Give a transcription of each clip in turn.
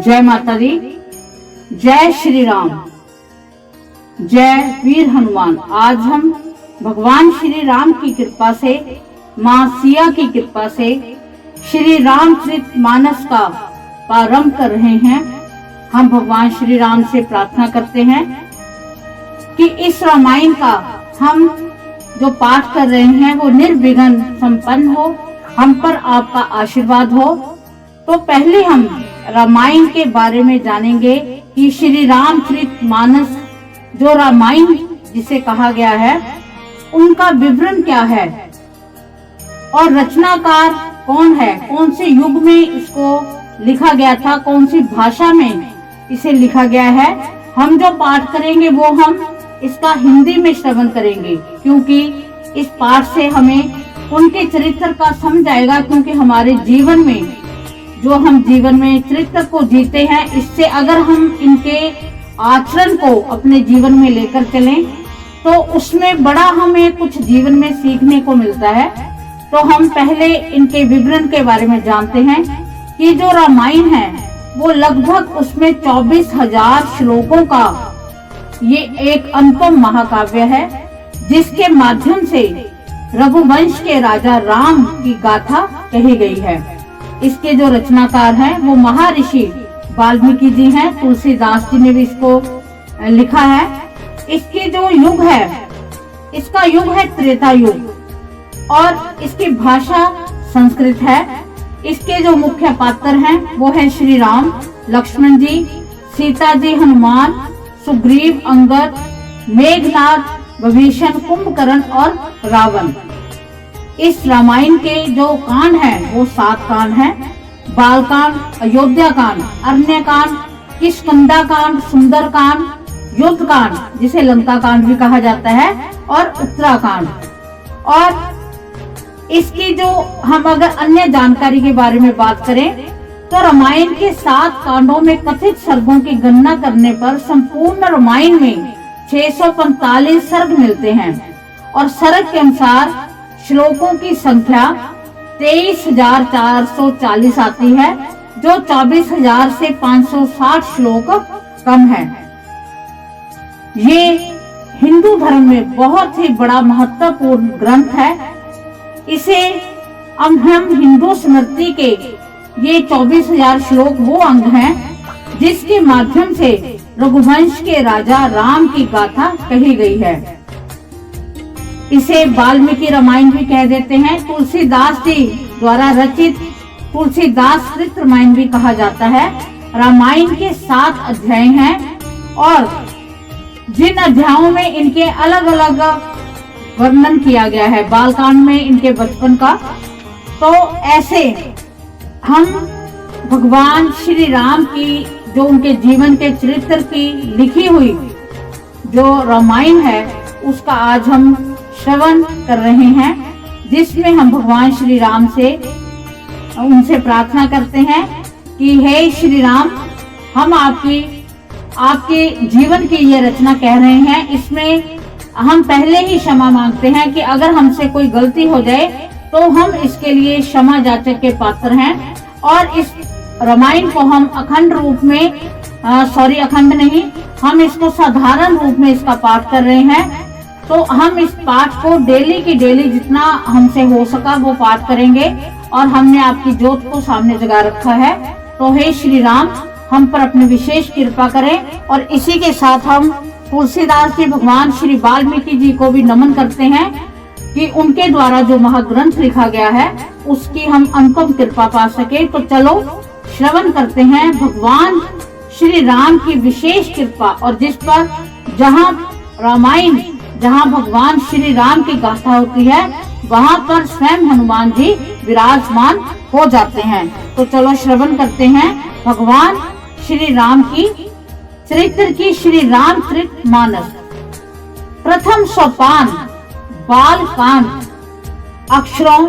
जय माता दी, जय श्री राम, जय वीर हनुमान। आज हम भगवान श्री राम की कृपा से, माँ सिया की कृपा से श्री रामचरितमानस का प्रारंभ कर रहे हैं। हम भगवान श्री राम से प्रार्थना करते हैं कि इस रामायण का हम जो पाठ कर रहे हैं वो निर्विघ्न संपन्न हो, हम पर आपका आशीर्वाद हो। तो पहले हम रामायण के बारे में जानेंगे कि श्री रामचरितमानस जो रामायण जिसे कहा गया है उनका विवरण क्या है और रचनाकार कौन है, कौन से युग में इसको लिखा गया था, कौन सी भाषा में इसे लिखा गया है। हम जो पाठ करेंगे वो हम इसका हिंदी में श्रवण करेंगे, क्योंकि इस पाठ से हमें उनके चरित्र का समझ आएगा। क्योंकि हमारे जीवन में जो हम जीवन में चरित्र को जीते हैं, इससे अगर हम इनके आचरण को अपने जीवन में लेकर चलें तो उसमें बड़ा हमें कुछ जीवन में सीखने को मिलता है। तो हम पहले इनके विवरण के बारे में जानते हैं कि जो रामायण है वो लगभग उसमें 24,000 श्लोकों का ये एक अनुपम महाकाव्य है, जिसके माध्यम से रघुवंश के राजा राम की गाथा कही गई है। इसके जो रचनाकार हैं वो महर्षि वाल्मीकि जी हैं। तुलसीदास जी ने भी इसको लिखा है। इसके जो युग है, इसका युग है त्रेता युग और इसकी भाषा संस्कृत है। इसके जो मुख्य पात्र हैं वो है श्री राम, लक्ष्मण जी, सीता जी, हनुमान, सुग्रीव, अंगद, मेघनाद, विभीषण, कुंभकर्ण और रावण। इस रामायण के जो कांड हैं वो 7 कांड हैं। बालकांड, अयोध्या कांड, अरण्य कांड, किष्किंधा कांड, सुंदर कांड, युद्ध कांड जिसे लंका कांड भी कहा जाता है और उत्तराकांड। और इसकी जो हम अगर अन्य जानकारी के बारे में बात करें तो रामायण के 7 कांडों में कथित सर्गों की गणना करने पर संपूर्ण रामायण में 645 सर्ग मिलते हैं और सर्ग के अनुसार श्लोकों की संख्या 23,440 आती है, जो 24,000 से 560 श्लोक कम है। ये हिंदू धर्म में बहुत ही बड़ा महत्वपूर्ण ग्रंथ है। इसे हम हिंदू स्मृति के ये 24,000 श्लोक वो अंग हैं जिसके माध्यम से रघुवंश के राजा राम की गाथा कही गई है। इसे वाल्मीकि रामायण भी कह देते हैं। तुलसीदास जी द्वारा रचित तुलसीदास कृत रामायण भी कहा जाता है। रामायण के 7 अध्याय हैं और जिन अध्यायों में इनके अलग अलग वर्णन किया गया है, बालकांड में इनके बचपन का, तो ऐसे हम भगवान श्री राम की जो उनके जीवन के चरित्र की लिखी हुई जो रामायण है उसका आज हम श्रवण कर रहे हैं, जिसमें हम भगवान श्री राम से उनसे प्रार्थना करते हैं कि हे श्री राम, हम आपके जीवन की ये रचना कह रहे हैं। इसमें हम पहले ही क्षमा मांगते हैं कि अगर हमसे कोई गलती हो जाए तो हम इसके लिए क्षमा याचक के पात्र हैं। और इस रामायण को हम अखंड रूप में अखंड नहीं, हम इसको साधारण रूप में इसका पाठ कर रहे हैं। तो हम इस पाठ को डेली की डेली जितना हमसे हो सका वो पाठ करेंगे और हमने आपकी ज्योत को सामने जगा रखा है। तो हे श्री राम, हम पर अपनी विशेष कृपा करें। और इसी के साथ हम तुलसीदास जी भगवान श्री वाल्मीकि जी को भी नमन करते हैं कि उनके द्वारा जो महाग्रंथ लिखा गया है उसकी हम अनुपम कृपा पा सके। तो चलो श्रवण करते हैं भगवान श्री राम की विशेष कृपा, और जिस पर जहाँ भगवान श्री राम की गाथा होती है वहाँ पर स्वयं हनुमान जी विराजमान हो जाते हैं। तो चलो श्रवण करते हैं भगवान श्री राम की चरित्र की श्री रामचरितमानस। प्रथम सोपान बालकांड। अक्षरों,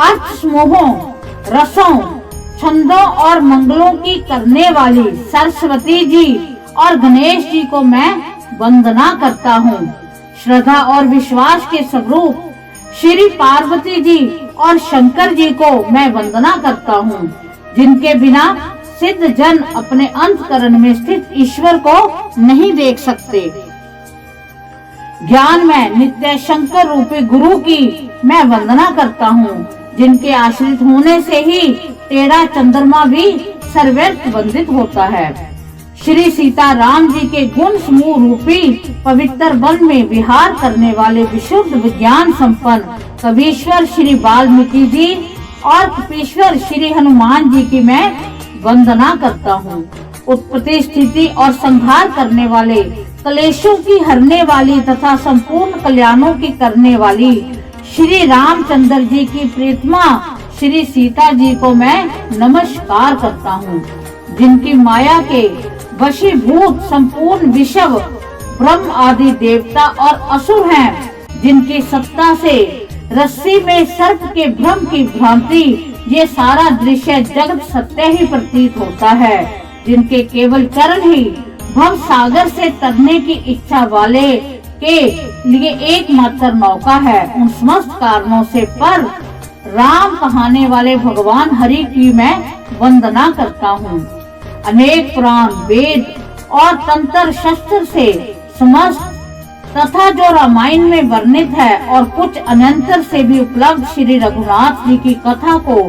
अर्थ समूहों, रसों, छंदों और मंगलों की करने वाली सरस्वती जी और गणेश जी को मैं वंदना करता हूँ। श्रद्धा और विश्वास के स्वरूप श्री पार्वती जी और शंकर जी को मैं वंदना करता हूँ, जिनके बिना सिद्ध जन अपने अंतकरण में स्थित ईश्वर को नहीं देख सकते। ज्ञान में नित्य शंकर रूपी गुरु की मैं वंदना करता हूँ, जिनके आश्रित होने से ही तेरा चंद्रमा भी सर्वव्यर्थ वंदित होता है। श्री सीता राम जी के गुण समूह रूपी पवित्र वन में विहार करने वाले विशुद्ध विज्ञान संपन्न कवीश्वर श्री वाल्मीकि जी और कपीश्वर श्री हनुमान जी की मैं वंदना करता हूँ। उत्पत्ति स्थिति और संहार करने वाले, क्लेशों की हरने वाली तथा संपूर्ण कल्याणों की करने वाली श्री रामचंद्र जी की प्रीतमा श्री सीता जी को मैं नमस्कार करता हूँ, जिनकी माया के वशीभूत संपूर्ण विश्व ब्रह्म आदि देवता और असुर हैं, जिनकी सत्ता से रस्सी में सर्प के भ्रम की भ्रांति ये सारा दृश्य जगत सत्य ही प्रतीत होता है, जिनके केवल चरण ही भव सागर से तरने की इच्छा वाले के लिए एकमात्र नौका है। उन समस्त कारणों से पर राम कहाने वाले भगवान हरि की मैं वंदना करता हूँ। अनेक पुराण वेद और तंत्र शस्त्र से समस्त तथा जो रामायण में वर्णित है और कुछ अनंतर से भी उपलब्ध श्री रघुनाथ जी की कथा को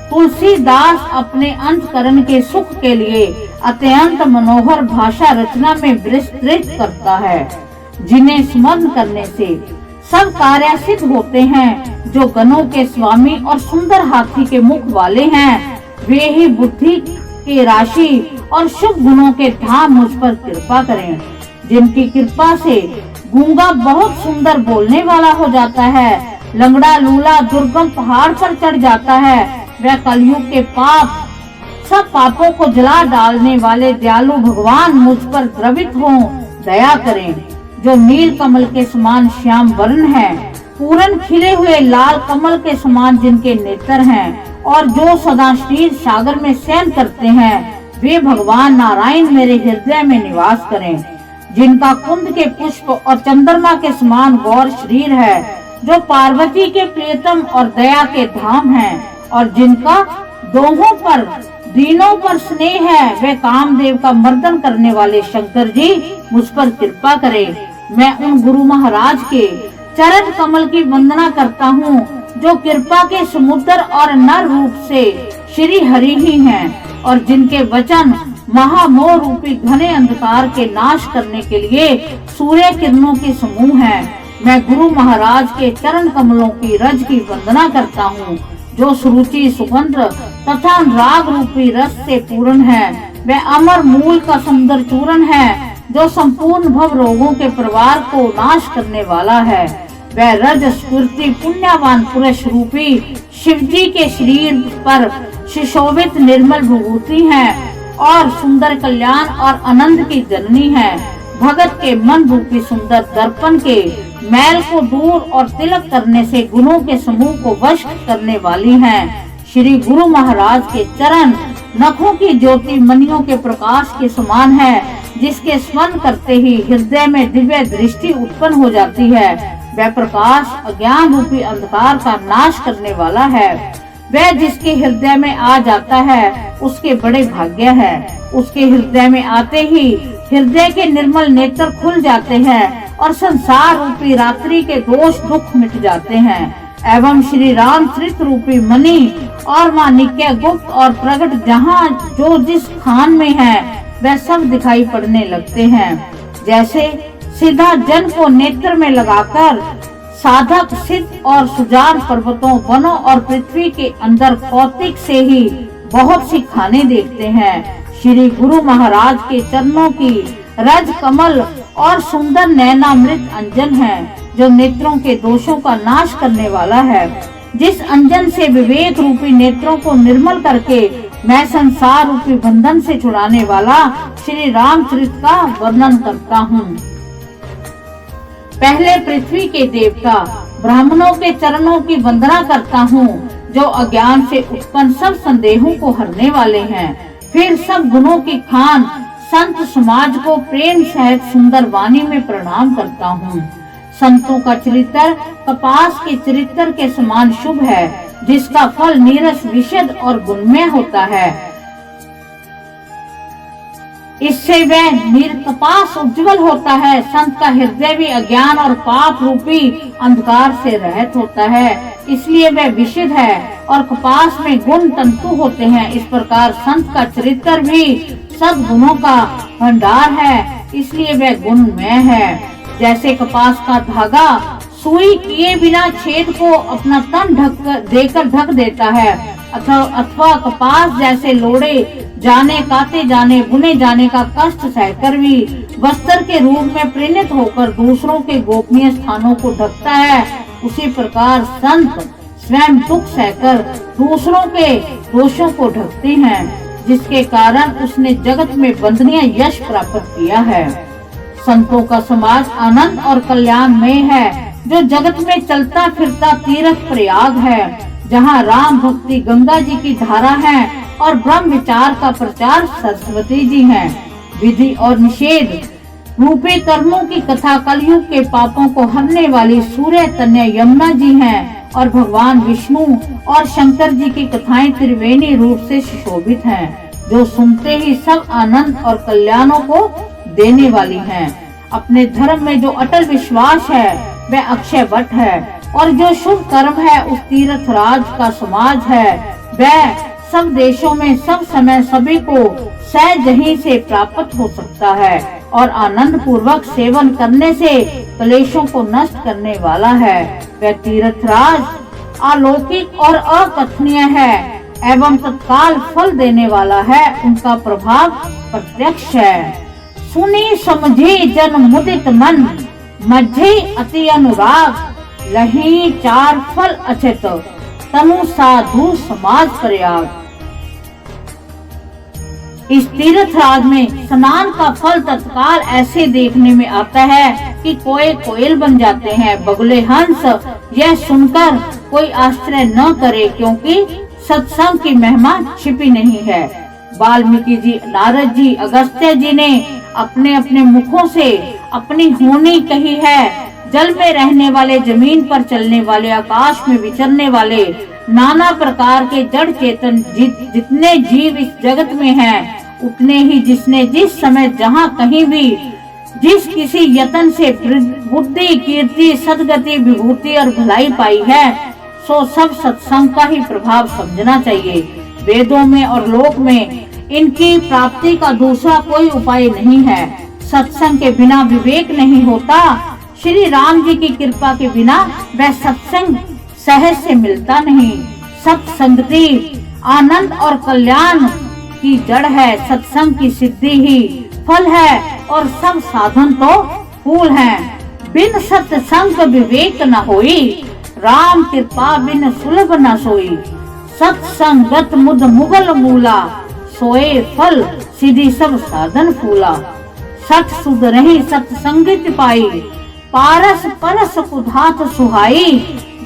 तुलसीदास अपने अंतकरण के सुख के लिए अत्यंत मनोहर भाषा रचना में विस्तृत करता है, जिन्हें स्मरण करने से सब कार्य सिद्ध होते हैं। जो गणों के स्वामी और सुंदर हाथी के मुख वाले हैं, वे ही बुद्धि की राशि और शुभ गुणों के धाम मुझ पर कृपा करें। जिनकी कृपा से गूंगा बहुत सुंदर बोलने वाला हो जाता है, लंगड़ा लूला दुर्गम पहाड़ पर चढ़ जाता है, वह कलयुग के सब पापों को जला डालने वाले दयालु भगवान मुझ पर द्रवित हों, दया करें। जो नील कमल के समान श्याम वर्ण है, पूर्ण खिले हुए लाल कमल के समान जिनके नेत्र हैं और जो सदा क्षीर सागर में शयन करते हैं, वे भगवान नारायण मेरे हृदय में निवास करें। जिनका कुंद के पुष्प और चंद्रमा के समान गौर शरीर है, जो पार्वती के प्रियतम और दया के धाम हैं, और जिनका दोहों पर दीनों पर स्नेह है, वे कामदेव का मर्दन करने वाले शंकर जी मुझ पर कृपा करें। मैं उन गुरु महाराज के चरण कमल की वंदना करता हूँ, जो कृपा के समुद्र और नर रूप से श्री हरि ही हैं, और जिनके वचन महामोह रूपी घने अंधकार के नाश करने के लिए सूर्य किरणों के समूह हैं। मैं गुरु महाराज के चरण कमलों की रज की वंदना करता हूँ, जो सुरुचि सुगंध तथा राग रूपी रस से पूर्ण है। वह अमर मूल का सुंदर चूर्ण है, जो संपूर्ण भव रोगों के परिवार को नाश करने वाला है। वह रज स्फूर्ति पुण्यवान पुरुष रूपी शिवजी के शरीर पर सुशोभित निर्मल विभूति है और सुंदर कल्याण और आनंद की जननी है। भगत के मन रूपी सुंदर दर्पण के मैल को दूर और तिलक करने से गुणों के समूह को वश करने वाली हैं। श्री गुरु महाराज के चरण नखों की ज्योति मणियों के प्रकाश के समान है, जिसके स्मरण करते ही हृदय में दिव्य दृष्टि उत्पन्न हो जाती है। वह प्रकाश अज्ञान रूपी अंधकार का नाश करने वाला है। वह जिसके हृदय में आ जाता है, उसके बड़े भाग्य है। उसके हृदय में आते ही हृदय के निर्मल नेत्र खुल जाते हैं और संसार रूपी रात्रि के दोष दुख मिट जाते हैं, एवं श्री राम चरित रूपी मणि और माणिक्य गुप्त और प्रकट जहाँ जो जिस खान में है, वह सब दिखाई पड़ने लगते हैं। जैसे सीधा जन को नेत्र में लगाकर साधक सिद्ध और सुजान पर्वतों वनों और पृथ्वी के अंदर कौतिक से ही बहुत सी खाने देखते हैं। श्री गुरु महाराज के चरणों की रज कमल और सुंदर नैनामृत अंजन है, जो नेत्रों के दोषों का नाश करने वाला है। जिस अंजन से विवेक रूपी नेत्रों को निर्मल करके मैं संसार रूपी बंधन से छुड़ाने वाला श्री रामचरित का वर्णन करता हूँ। पहले पृथ्वी के देवता ब्राह्मणों के चरणों की वंदना करता हूँ, जो अज्ञान से उत्पन्न सब संदेहों को हरने वाले हैं। फिर सब गुणों की खान संत समाज को प्रेम सहित सुंदर वाणी में प्रणाम करता हूँ। संतों का चरित्र कपास के चरित्र के समान शुभ है, जिसका फल नीरस विशद और गुणमय होता है। इससे वह निर्कपास उज्जवल होता है। संत का हृदय भी अज्ञान और पाप रूपी अंधकार से रहित होता है, इसलिए वह विशुद्ध है और कपास में गुण तंतु होते हैं। इस प्रकार संत का चरित्र भी सब गुणों का भंडार है, इसलिए वह गुणमय है। जैसे कपास का धागा सुई किए बिना छेद को अपना तन देकर ढक देता है, अथवा कपास जैसे लोड़े जाने, काते जाने, बुने जाने का कष्ट सहकर भी वस्त्र के रूप में परिणत होकर दूसरों के गोपनीय स्थानों को ढकता है, उसी प्रकार संत स्वयं दुख सहकर दूसरों के दोषों को ढकते हैं, जिसके कारण उसने जगत में वंदनीय यश प्राप्त किया है। संतों का समाज आनंद और कल्याण में है, जो जगत में चलता फिरता तीर्थ प्रयाग है, जहाँ राम भक्ति गंगा जी की धारा है और ब्रह्म विचार का प्रचार सरस्वती जी हैं। विधि और निषेध रूपे कर्मों की कथा कलयुग के पापों को हरने वाली सूर्य तनया यमुना जी हैं और भगवान विष्णु और शंकर जी की कथाएं त्रिवेणी रूप से सुशोभित हैं, जो सुनते ही सब आनंद और कल्याणों को देने वाली हैं। अपने धर्म में जो अटल विश्वास है वह अक्षय वट है, और जो शुभ कर्म है उस तीर्थ राज का समाज है, वह सब देशों में सब समय सभी को सहजही से प्राप्त हो सकता है और आनंद पूर्वक सेवन करने से क्लेशों को नष्ट करने वाला है। वह तीर्थ राज अलौकिक और अकथनीय है एवं तत्काल फल देने वाला है, उनका प्रभाव प्रत्यक्ष है। सुनी समझे जन मुदित मन, मझे अति अनुराग, लही चार फल अचित, तनु साधु समाज प्रयाग। इस तीर्थ राज में स्नान का फल तत्काल ऐसे देखने में आता है कि कोई कोयल बन जाते हैं, बगुले हंस। यह सुनकर कोई आश्चर्य न करे, क्योंकि सत्संग की महिमा छिपी नहीं है। वाल्मीकि जी, नारद जी, अगस्त्य जी ने अपने अपने मुखों से अपनी होनी कही है। जल में रहने वाले, जमीन पर चलने वाले, आकाश में विचरने वाले, नाना प्रकार के जड़ चेतन जितने जीव इस जगत में हैं, उतने ही जिसने जिस समय जहाँ कहीं भी जिस किसी यतन से बुद्धि, कीर्ति, सदगति, विभूति और भलाई पाई है, सो सब सत्संग का ही प्रभाव समझना चाहिए। वेदों में और लोक में इनकी प्राप्ति का दूसरा कोई उपाय नहीं है। सत्संग के बिना विवेक नहीं होता। श्री राम जी की कृपा के बिना वह सत्संग सहज से मिलता नहीं। सत्संगति आनंद और कल्याण की जड़ है। सत्संग की सिद्धि ही फल है और सब साधन तो फूल हैं। बिन सत्संग विवेक न होई, राम कृपा बिन सुलभ न सोई। सत्संगत मुद मुगल मूला, सोए फल सीधी सब साधन फूला। सत सुध रही सत्संगित पाई, पारस परस कुधात सुहाई।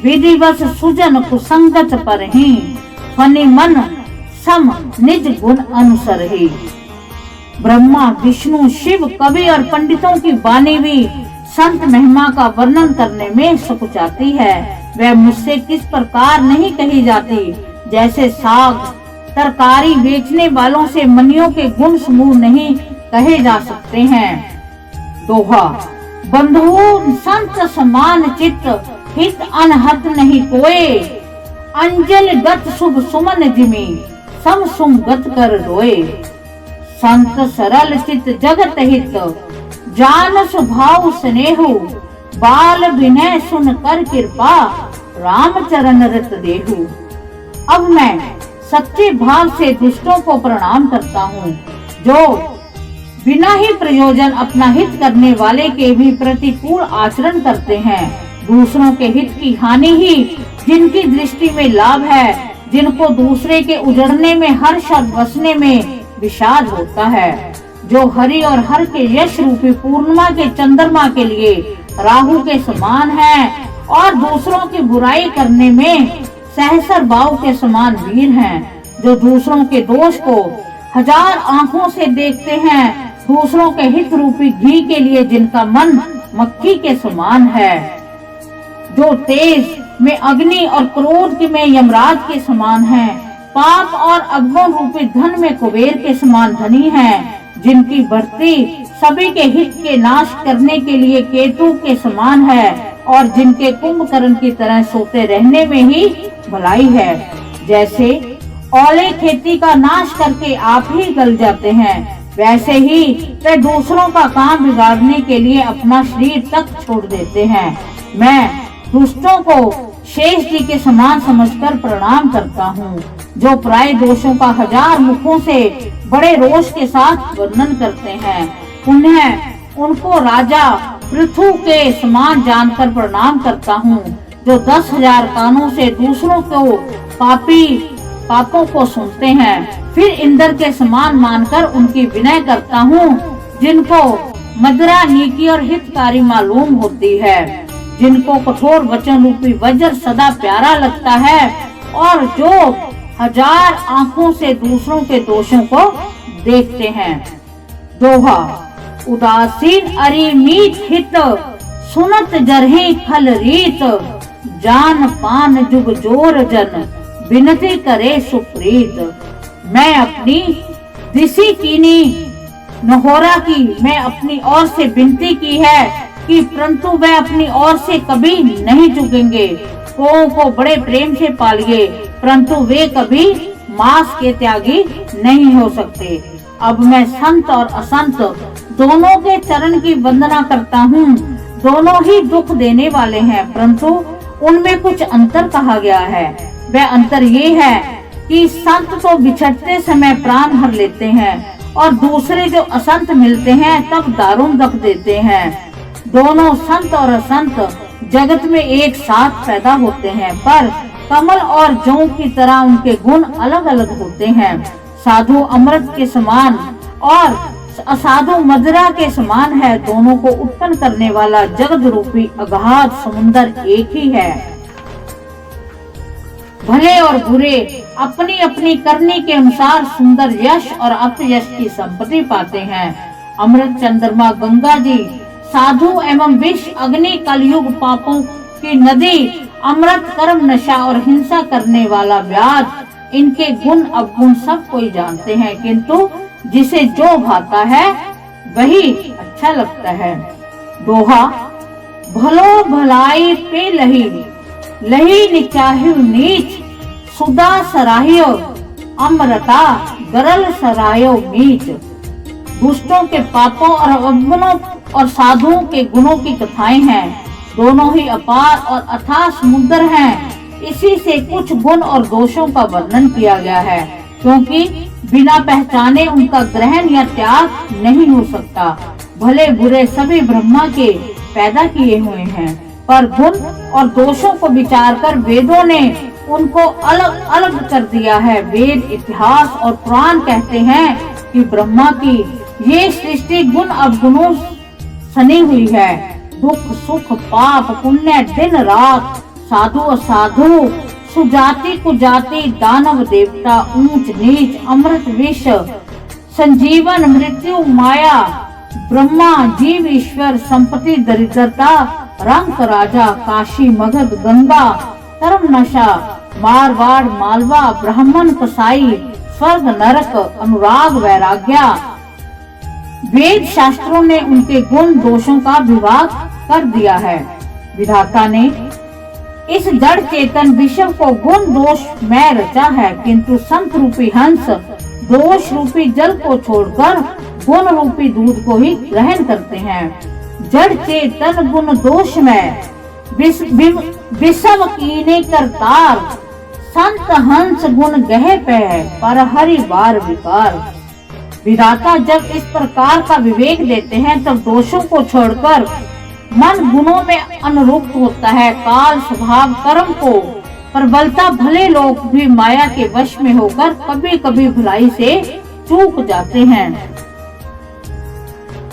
विधिवत सुजन कुसंगत परहि, फनि मन सम निज गुण अनुसरहि। ब्रह्मा, विष्णु, शिव, कवि और पंडितों की वाणी भी संत महिमा का वर्णन करने में सकुचाती है। वह मुझसे किस प्रकार नहीं कही जाती, जैसे साग तरकारी बेचने वालों से मनियों के गुण समूह नहीं कहे जा सकते हैं। दोहा, बंधु संत समान चित्त, हित अनहत नहीं कोय। अंजल गत शुभ सुमन जिमी, सम सुमगत कर रोए। संत सरल चित जगत हित, जान स्वभाव स्नेहु। बाल विनय सुन कर कृपा, राम चरण रत देहु। अब मैं सच्चे भाव से दुष्टों को प्रणाम करता हूँ, जो बिना ही प्रयोजन अपना हित करने वाले के भी प्रतिकूल आचरण करते हैं। दूसरों के हित की हानि ही जिनकी दृष्टि में लाभ है, जिनको दूसरे के उजड़ने में हर्ष और बसने में विषाद होता है। जो हरि और हर के यश रूपी पूर्णिमा के चंद्रमा के लिए राहु के समान है और दूसरों की बुराई करने में सहस्र बाहु के समान वीर हैं। जो दूसरों के दोष को हजार आंखों से देखते हैं, दूसरों के हित रूपी घी के लिए जिनका मन मक्खी के समान है। जो तेज में अग्नि और क्रोध में यमराज के समान है, पाप और अवगुण रूपी धन में कुबेर के समान धनी है। जिनकी बढ़ती सभी के हित के नाश करने के लिए केतु के समान है और जिनके कुंभकर्ण की तरह सोते रहने में ही भलाई है। जैसे ओले खेती का नाश करके आप ही गल जाते हैं, वैसे ही वे दूसरों का काम बिगाड़ने के लिए अपना शरीर तक छोड़ देते हैं। मैं दुष्टों को शेष जी के समान समझकर प्रणाम करता हूँ, जो प्राय दोषों का 1000 मुखों से बड़े रोष के साथ वर्णन करते हैं। उन्हें उनको राजा पृथु के समान जानकर प्रणाम करता हूँ, जो 10,000 कानों से दूसरों को पापों को सुनते हैं। फिर इंद्र के समान मानकर उनकी विनय करता हूँ, जिनको मदिरा नीति और हितकारी मालूम होती है, जिनको कठोर वचन रूपी वज्र सदा प्यारा लगता है और जो 1000 आंखों से दूसरों के दोषों को देखते हैं। दोहा। उदासीन अरि मीत हित, सुनत जरहि खल रीत, जान पान जुग जोर जन, बिनती करे सुप्रीत। मैं अपनी दिसी कीनी नहोरा की मैं अपनी ओर से विनती की है कि परंतु वह अपनी ओर से कभी नहीं झुकेंगे। गौओं को बड़े प्रेम से पालिए, परंतु वे कभी मांस के त्यागी नहीं हो सकते। अब मैं संत और असंत दोनों के चरण की वंदना करता हूँ। दोनों ही दुख देने वाले हैं, परंतु उनमें कुछ अंतर कहा गया है। वह अंतर ये है कि संत तो बिछड़ते समय प्राण हर लेते हैं और दूसरे जो असंत मिलते हैं तब दारुण दुख देते हैं। दोनों संत और असंत जगत में एक साथ पैदा होते हैं, पर कमल और जौ की तरह उनके गुण अलग अलग होते हैं। साधु अमृत के समान और असाधु मदिरा के समान है। दोनों को उत्पन्न करने वाला जगत रूपी अगाध समुन्दर एक ही है। भले और बुरे अपनी अपनी करनी के अनुसार सुंदर यश और अपयश की संपत्ति पाते हैं। अमृत चंद्रमा गंगा जी, साधु एवं विष अग्नि कलयुग पापों की नदी, अमृत कर्म नशा और हिंसा करने वाला व्याज, इनके गुण अवगुण सब कोई जानते हैं, किंतु जिसे जो भाता है वही अच्छा लगता है। दोहा। भलो भलाई पे लही, लही निचाहु नीच, सुदा सराहियो अमृता गरल सरायो मीच। दुष्टों के पापों और अवगुणों और साधुओं के गुणों की कथाएं हैं। दोनों ही अपार और अथाह समुद्र हैं। इसी से कुछ गुण और दोषों का वर्णन किया गया है, क्योंकि बिना पहचाने उनका ग्रहण या त्याग नहीं हो सकता। भले बुरे सभी ब्रह्मा के पैदा किए हुए हैं, पर गुण और दोषों को विचार कर वेदों ने उनको अलग अलग कर दिया है। वेद, इतिहास और पुराण कहते हैं कि ब्रह्मा की ये सृष्टि गुण अवगुणों सनी हुई है। दुख सुख पाप पुण्य दिन रात, साधु असाधु, सुजाति कुजाति, दानव देवता, ऊंच नीच, अमृत विष, संजीवन मृत्यु माया, ब्रह्मा जीव ईश्वर, संपत्ति दरिद्रता, रंग राजा, काशी मगध गंगा, कर्म नशा, मारवाड़ मालवा, ब्राह्मण कसाई, स्वर्ग नरक, अनुराग वैराग्य। वेद शास्त्रों ने उनके गुण दोषों का विभाग कर दिया है। विधाता ने इस जड़ चेतन विश्व को गुण दोष में रचा है, किंतु संत रूपी हंस दोष रूपी जल को छोड़कर गुण रूपी दूध को ही ग्रहण करते हैं। जड़ चेतन गुण दोष में विषम कीने करतार, संत हंस गुण गहे पे पर हरि बार विकार। विधाता जब इस प्रकार का विवेक देते हैं तब दोषों को छोड़कर मन गुणों में अनुरूप होता है। काल स्वभाव कर्म को प्रबलता भले लोग भी माया के वश में होकर कभी कभी भलाई से चूक जाते हैं।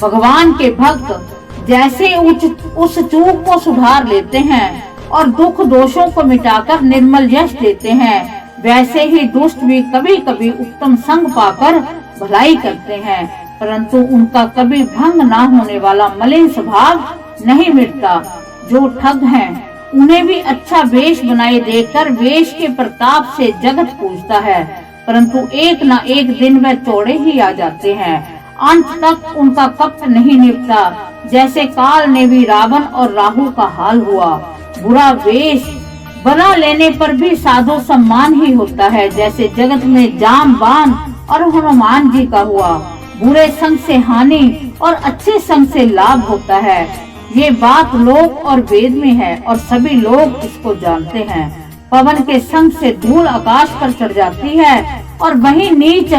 भगवान के भक्त जैसे उस चूक को सुधार लेते हैं और दुख दोषों को मिटाकर निर्मल यश देते हैं, वैसे ही दुष्ट भी कभी कभी उत्तम संग पाकर भलाई करते हैं, परंतु उनका कभी भंग ना होने वाला मलिन स्वभाव नहीं मिटता। जो ठग हैं उन्हें भी अच्छा वेश बनाए देकर वेश के प्रताप से जगत पूजता है, परंतु एक न एक दिन वह चौड़े ही आ जाते हैं। अंत तक उनका कपट नहीं निपटा। जैसे काल ने भी रावण और राहु का हाल हुआ। बुरा वेश बना लेने पर भी साधु सम्मान ही होता है, जैसे जगत में जामवान और हनुमान जी का हुआ। बुरे संग से हानि और अच्छे संग से लाभ होता है। ये बात लोक और वेद में है और सभी लोग इसको जानते हैं। पवन के संग से धूल आकाश पर चढ़ जाती है और वही नीच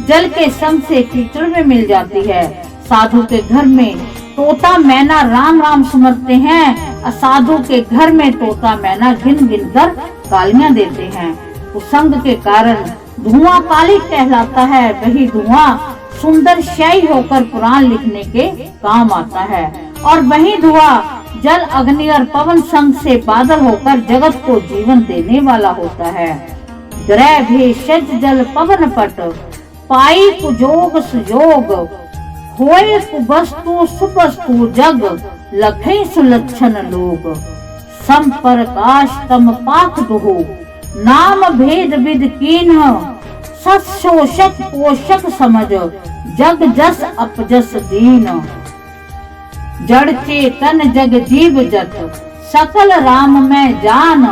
जल के संग से कीचड़ में मिल जाती है। साधु के घर में तोता मैना राम राम सुमरते हैं, असाधु के घर में तोता मैना गिन गिन कर गालियां देते हैं। कुसंग के कारण धुआं काली कहलाता है, वही धुआं सुंदर शाही होकर पुराण लिखने के काम आता है। और वही धुआं जल अग्नि और पवन संग से बादल होकर जगत को जीवन देने वाला होता है। ग्रह भेषज जल पवन पट, पाई कुजोग सुजोग, होए कुवस्तु सुवस्तु जग, लखे सुलक्षण लोग। सम प्रकाश तम पाक दुहु, नाम भेद विद कीन्ह, सत शोषक पोषक समझ, जग जस अपजस दीन। जड़ चेतन जग जीव जत, सकल राम में जान,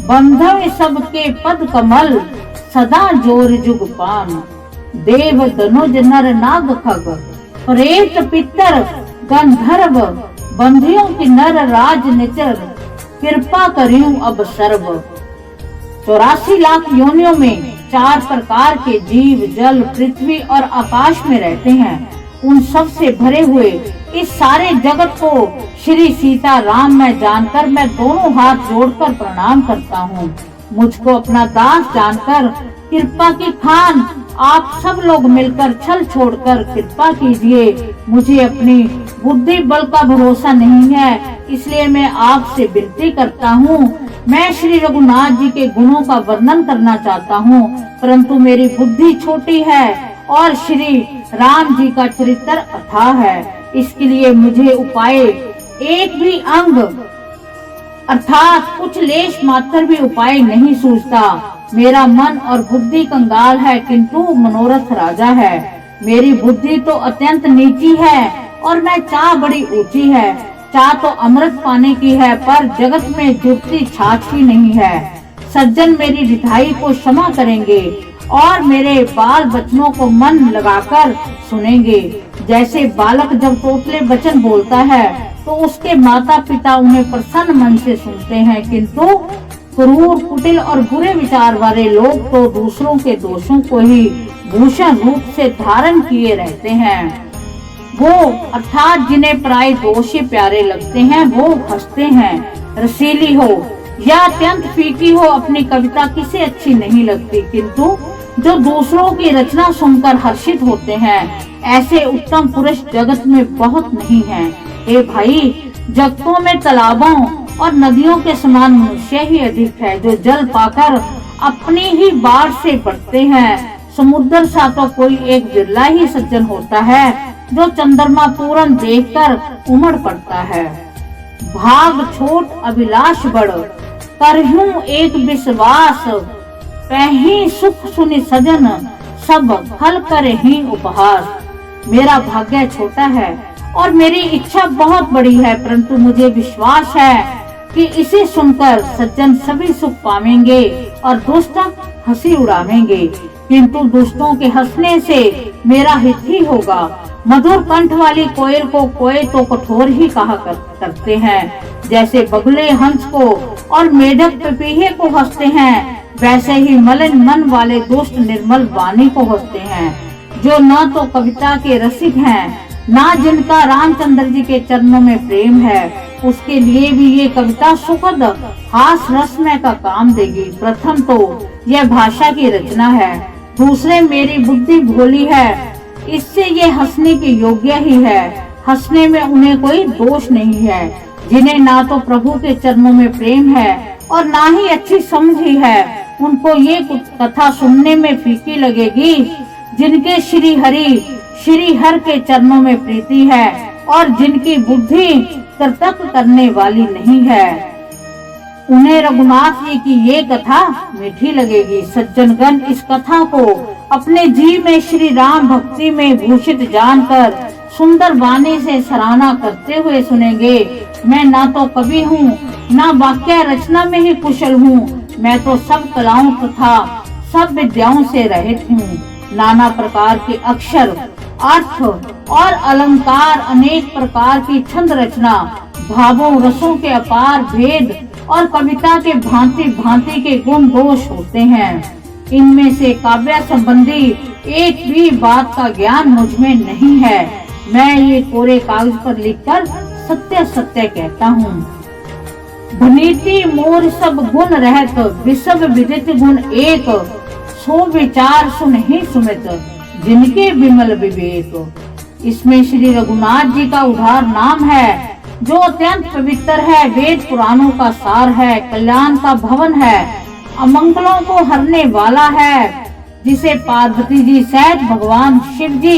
बंधव सबके पद कमल, सदा जोर जुग पान। देव धनुज नर नाग खग, प्रेत पितर गंधर्व, बंधियों की नर राज निचर, कृपा करियूं अब सर्व। 84 लाख योनियों में 4 प्रकार के जीव जल पृथ्वी और आकाश में रहते हैं। उन सब से भरे हुए इस सारे जगत को श्री सीता राम में जानकर मैं दोनों हाथ जोड़कर प्रणाम करता हूँ। मुझको अपना दास जानकर कृपा की खान आप सब लोग मिलकर छल छोड़कर कृपा कीजिए। मुझे अपनी बुद्धि बल का भरोसा नहीं है, इसलिए मैं आपसे विनती करता हूँ। मैं श्री रघुनाथ जी के गुणों का वर्णन करना चाहता हूँ, परंतु मेरी बुद्धि छोटी है और श्री राम जी का चरित्र अथाह है। इसके लिए मुझे उपाय एक भी अंग अर्थात कुछ लेश मात्र भी उपाय नहीं सूझता। मेरा मन और बुद्धि कंगाल है, किंतु मनोरथ राजा है। मेरी बुद्धि तो अत्यंत नीची है और मैं चाह बड़ी ऊंची है। चाह तो अमृत पाने की है, पर जगत में जुटती छाछ भी नहीं है। सज्जन मेरी रिठाई को क्षमा करेंगे और मेरे बाल बचनों को मन लगाकर सुनेंगे। जैसे बालक जब तोतले वचन बोलता है तो उसके माता पिता उन्हें प्रसन्न मन से सुनते हैं, किंतु क्रूर कुटिल और बुरे विचार वाले लोग तो दूसरों के दोषों को ही भूषण रूप से धारण किए रहते हैं। वो अर्थात जिन्हें प्राय दोष ही प्यारे लगते हैं वो हंसते हैं। रसीली हो या अत्यंत फीकी हो, अपनी कविता किसे अच्छी नहीं लगती, किंतु जो दूसरों की रचना सुनकर हर्षित होते हैं, ऐसे उत्तम पुरुष जगत में बहुत नहीं हैं। हे भाई, जगतों में तालाबों और नदियों के समान मनुष्य ही अधिक है, जो जल पाकर अपनी ही बाढ़ से बढ़ते हैं। समुद्र सा तो कोई एक बिरला ही सज्जन होता है, जो चंद्रमा पूरन देखकर उमड़ पड़ता है। भाग छोट अभिलाष बड़, करहूं एक विश्वास, पही सुख सुनि सजन, सब फल करे ही उपहास। मेरा भाग्य छोटा है और मेरी इच्छा बहुत बड़ी है, परंतु मुझे विश्वास है कि इसे सुनकर सज्जन सभी सुख पावेंगे और दुष्ट हंसी उड़ावेंगे, किंतु दुष्टों के हंसने से मेरा हित ही होगा। मधुर कंठ वाली कोयल को कोय तो कठोर ही कहा करते हैं, जैसे बगुले हंस को और मेढक पपीहे को हंसते हैं, वैसे ही मलिन मन वाले दुष्ट निर्मल वाणी को हंसते हैं। जो न तो कविता के रसिक हैं, ना जिनका रामचंद्र जी के चरणों में प्रेम है, उसके लिए भी ये कविता सुखद हास रसमय का काम देगी। प्रथम तो यह भाषा की रचना है, दूसरे मेरी बुद्धि भोली है, इससे ये हंसने के योग्य ही है। हंसने में उन्हें कोई दोष नहीं है। जिन्हें ना तो प्रभु के चरणों में प्रेम है और ना ही अच्छी समझ ही है, उनको ये कथा सुनने में फीकी लगेगी। जिनके श्री हर के चरणों में प्रीति है और जिनकी बुद्धि कर्तव्य करने वाली नहीं है, उन्हें रघुनाथ जी की ये कथा मीठी लगेगी। सज्जनगण इस कथा को अपने जी में श्री राम भक्ति में भूषित जानकर सुंदर वाणी से सराहना करते हुए सुनेंगे। मैं ना तो कवि हूँ, ना वाक्य रचना में ही कुशल हूँ, मैं तो सब कलाओं तथा सब विद्याओं से रहित हूँ। नाना प्रकार के अक्षर, अर्थ और अलंकार, अनेक प्रकार की छंद रचना, भावों रसों के अपार भेद और कविता के भांति भांति के गुण दोष होते हैं। इनमें से काव्य संबंधी एक भी बात का ज्ञान मुझ में नहीं है। मैं ये कोरे कागज पर लिखकर सत्य सत्य कहता हूँ। भनीति मोर सब गुण रहत, विसव विदित गुण एक, सो विचार सुन ही सुमित, जिनके विमल विवेक। इसमें श्री रघुनाथ जी का उदार नाम है, जो अत्यंत पवित्र है, वेद पुराणों का सार है, कल्याण का भवन है, अमंगलों को हरने वाला है, जिसे पार्वती जी सहित भगवान शिव जी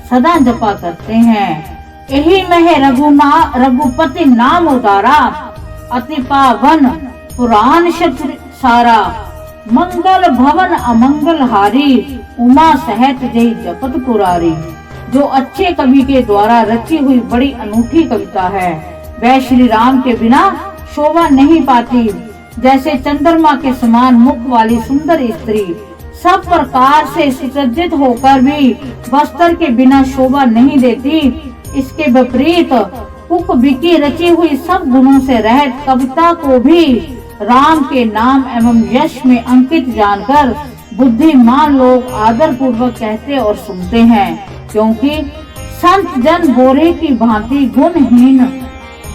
सदा जपा करते हैं। यही में रघुपति नाम उदारा, अति पावन पुराण शत्रु सारा, मंगल भवन अमंगल हारी, उमा सहित जय जपत पुरारी। जो अच्छे कवि के द्वारा रची हुई बड़ी अनूठी कविता है, वह श्री राम के बिना शोभा नहीं पाती। जैसे चंद्रमा के समान मुख वाली सुंदर स्त्री सब प्रकार से सुसज्जित होकर भी वस्त्र के बिना शोभा नहीं देती, इसके विपरीत कुक बिकी रची हुई सब गुणों से रहित कविता को भी राम के नाम एवं यश में अंकित जानकर बुद्धिमान लोग आदर पूर्वक कहते और सुनते हैं, क्योंकि संत जन बोरे की भांति गुणहीन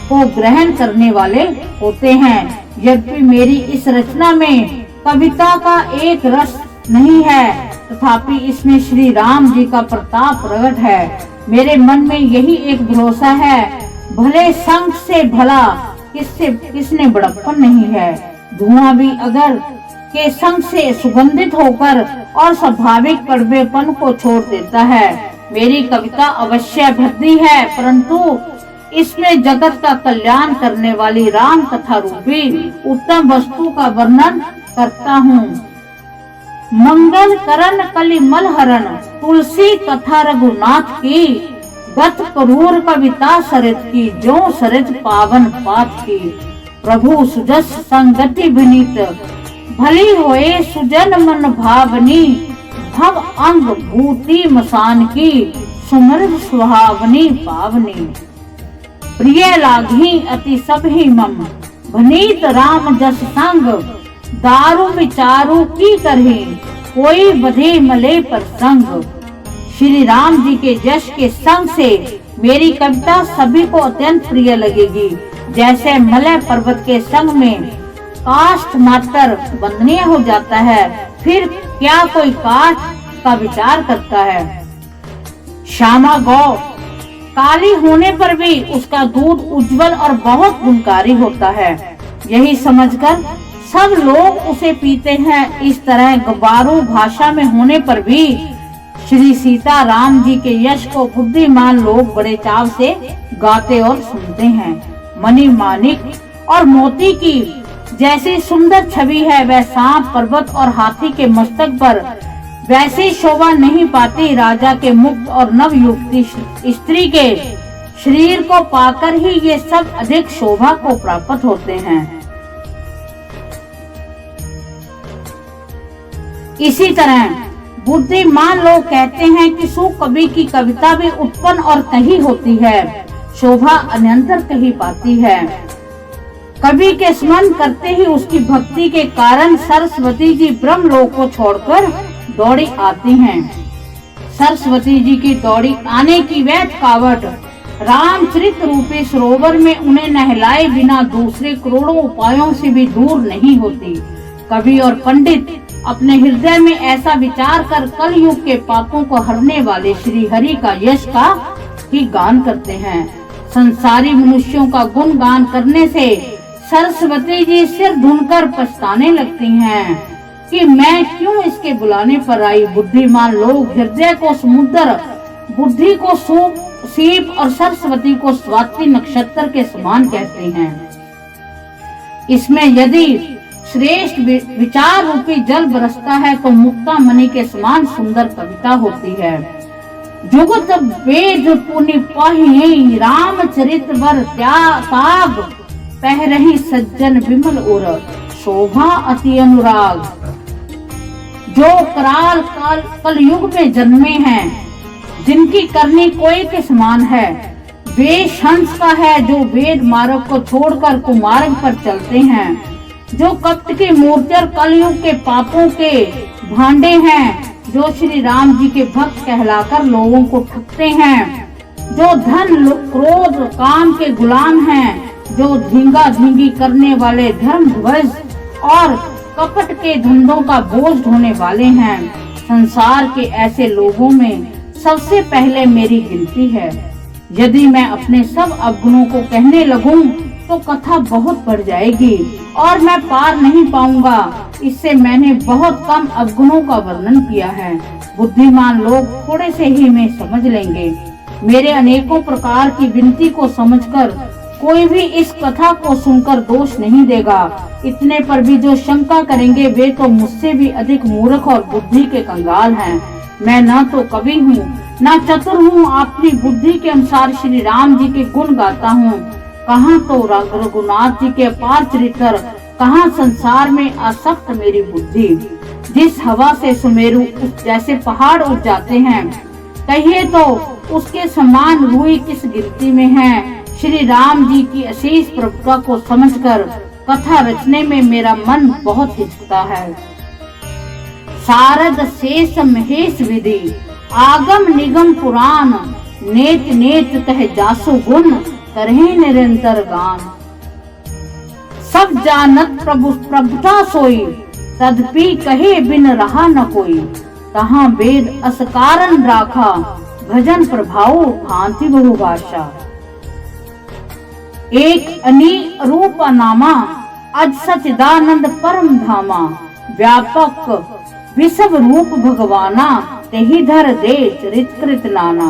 को ग्रहण करने वाले होते हैं। यद्यपि मेरी इस रचना में कविता का एक रस नहीं है, तथापि इसमें श्री राम जी का प्रताप प्रकट है। मेरे मन में यही एक भरोसा है, भले संग से भला किसने बड़प्पन नहीं है। धुआं भी अगर के संग से सुगंधित होकर और स्वाभाविक कड़वेपन को छोड़ देता है। मेरी कविता अवश्य भद्दी है, परंतु इसमें जगत का कल्याण करने वाली राम कथा रूपी उत्तम वस्तु का वर्णन करता हूँ। मंगल करण कलिमल हरण, तुलसी कथा रघुनाथ की, गत करूर कविता सरित की, जो सरित पावन पाठ की। प्रभु सुजस संगति विनीत, भली होए सुजन मन भावनी, भव अंग भूति मसान की, सुमर सुहावनी पावनी। प्रिय लागी अति सब ही मम, भनीत राम जस संग, दारू विचारू की करही, कोई बधे मले पर संग। श्री राम जी के यश के संग से मेरी कविता सभी को अत्यंत प्रिय लगेगी। जैसे मलय पर्वत के संग में काष्ठ मात्र वंदनीय हो जाता है, फिर क्या कोई काठ का विचार करता है। श्यामा गौ काली होने पर भी उसका दूध उज्जवल और बहुत गुणकारी होता है, यही समझकर सब लोग उसे पीते हैं। इस तरह गवारू भाषा में होने पर भी श्री सीता राम जी के यश को बुद्धिमान लोग बड़े चाव से गाते और सुनते हैं। मणि माणिक और मोती की जैसी सुंदर छवि है, वह सांप पर्वत और हाथी के मस्तक पर वैसी शोभा नहीं पाती। राजा के मुक्त और नवयुवती स्त्री के शरीर को पाकर ही ये सब अधिक शोभा को प्राप्त होते हैं। इसी तरह बुद्धिमान लोग कहते हैं कि सु कवि की कविता भी उत्पन्न और कही होती है, शोभा अनंतर कही पाती है। कवि के स्मरण करते ही उसकी भक्ति के कारण सरस्वती जी ब्रह्मलोक को छोड़कर दौड़ी आती हैं। सरस्वती जी की दौड़ी आने की वह थकावट रामचरित रूपी सरोवर में उन्हें नहलाए बिना दूसरे करोड़ों उपायों से भी दूर नहीं होती। कवि और पंडित अपने हृदय में ऐसा विचार कर कलयुग के पापों को हरने वाले श्री हरि का यश का ही गान करते हैं। संसारी मनुष्यों का गुण गान करने से सरस्वती जी सिर ढूंढकर पछताने लगती हैं कि मैं क्यों इसके बुलाने पर आई। बुद्धिमान लोग हृदय को समुद्र, बुद्धि को सीप और सरस्वती को स्वाति नक्षत्र के समान कहते हैं। इसमें यदि श्रेष्ठ विचार रूपी जल बरसता है तो मुक्ता मणि के समान सुंदर कविता होती है। जुगत वेद पुनि पाहि रामचरित वर त्याग, पहरही सज्जन विमल उर शोभा अति अनुराग। जो कराल कलयुग में जन्मे हैं, जिनकी करनी कोई के समान है, वे हंस का है जो वेद मार्ग को छोड़कर कुमार्ग पर चलते हैं। जो कपट की मूर्ति और कलयुग के पापों के भांडे हैं, जो श्री राम जी के भक्त कहलाकर लोगों को ठगते हैं। जो धन क्रोध काम के गुलाम हैं, जो धींगा धींगी करने वाले धर्म ध्वज और कपट के धंधों का बोझ ढोने वाले हैं। संसार के ऐसे लोगों में सबसे पहले मेरी गिनती है। यदि मैं अपने सब अवगुणों को कहने लगूं तो कथा बहुत बढ़ जाएगी और मैं पार नहीं पाऊंगा। इससे मैंने बहुत कम अवगुणों का वर्णन किया है। बुद्धिमान लोग थोड़े से ही में समझ लेंगे। मेरे अनेकों प्रकार की विनती को समझकर कोई भी इस कथा को सुनकर दोष नहीं देगा। इतने पर भी जो शंका करेंगे वे तो मुझसे भी अधिक मूर्ख और बुद्धि के कंगाल हैं। मैं न तो कवि हूँ न चतुर हूँ, अपनी बुद्धि के अनुसार श्री राम जी के गुण गाता हूँ। कहाँ तो रघुनाथ जी के अपार चरित्र, कहाँ संसार में आसक्त मेरी बुद्धि। जिस हवा से सुमेरु उस जैसे पहाड़ उठ जाते हैं, कहिए तो उसके समान रूई किस गिनती में है। श्री राम जी की अशेष प्रभुता को समझकर कथा रचने में मेरा मन बहुत हिचकता है। शारद शेष महेश विधि आगम निगम पुराण, नेत नेत कह जासु गुण करहे निरंतर गान। सब जानत प्रभु प्रभुता सोई, तदपि कहे बिन रहा न कोई। तहाँ वेद अस कारण राखा, भजन प्रभाव भांति बहुभाषा। एक अनी रूप नामा, अज सचिदानंद परम धामा। व्यापक विश्व रूप भगवाना, तेहि धर दे चरित कृत नाना।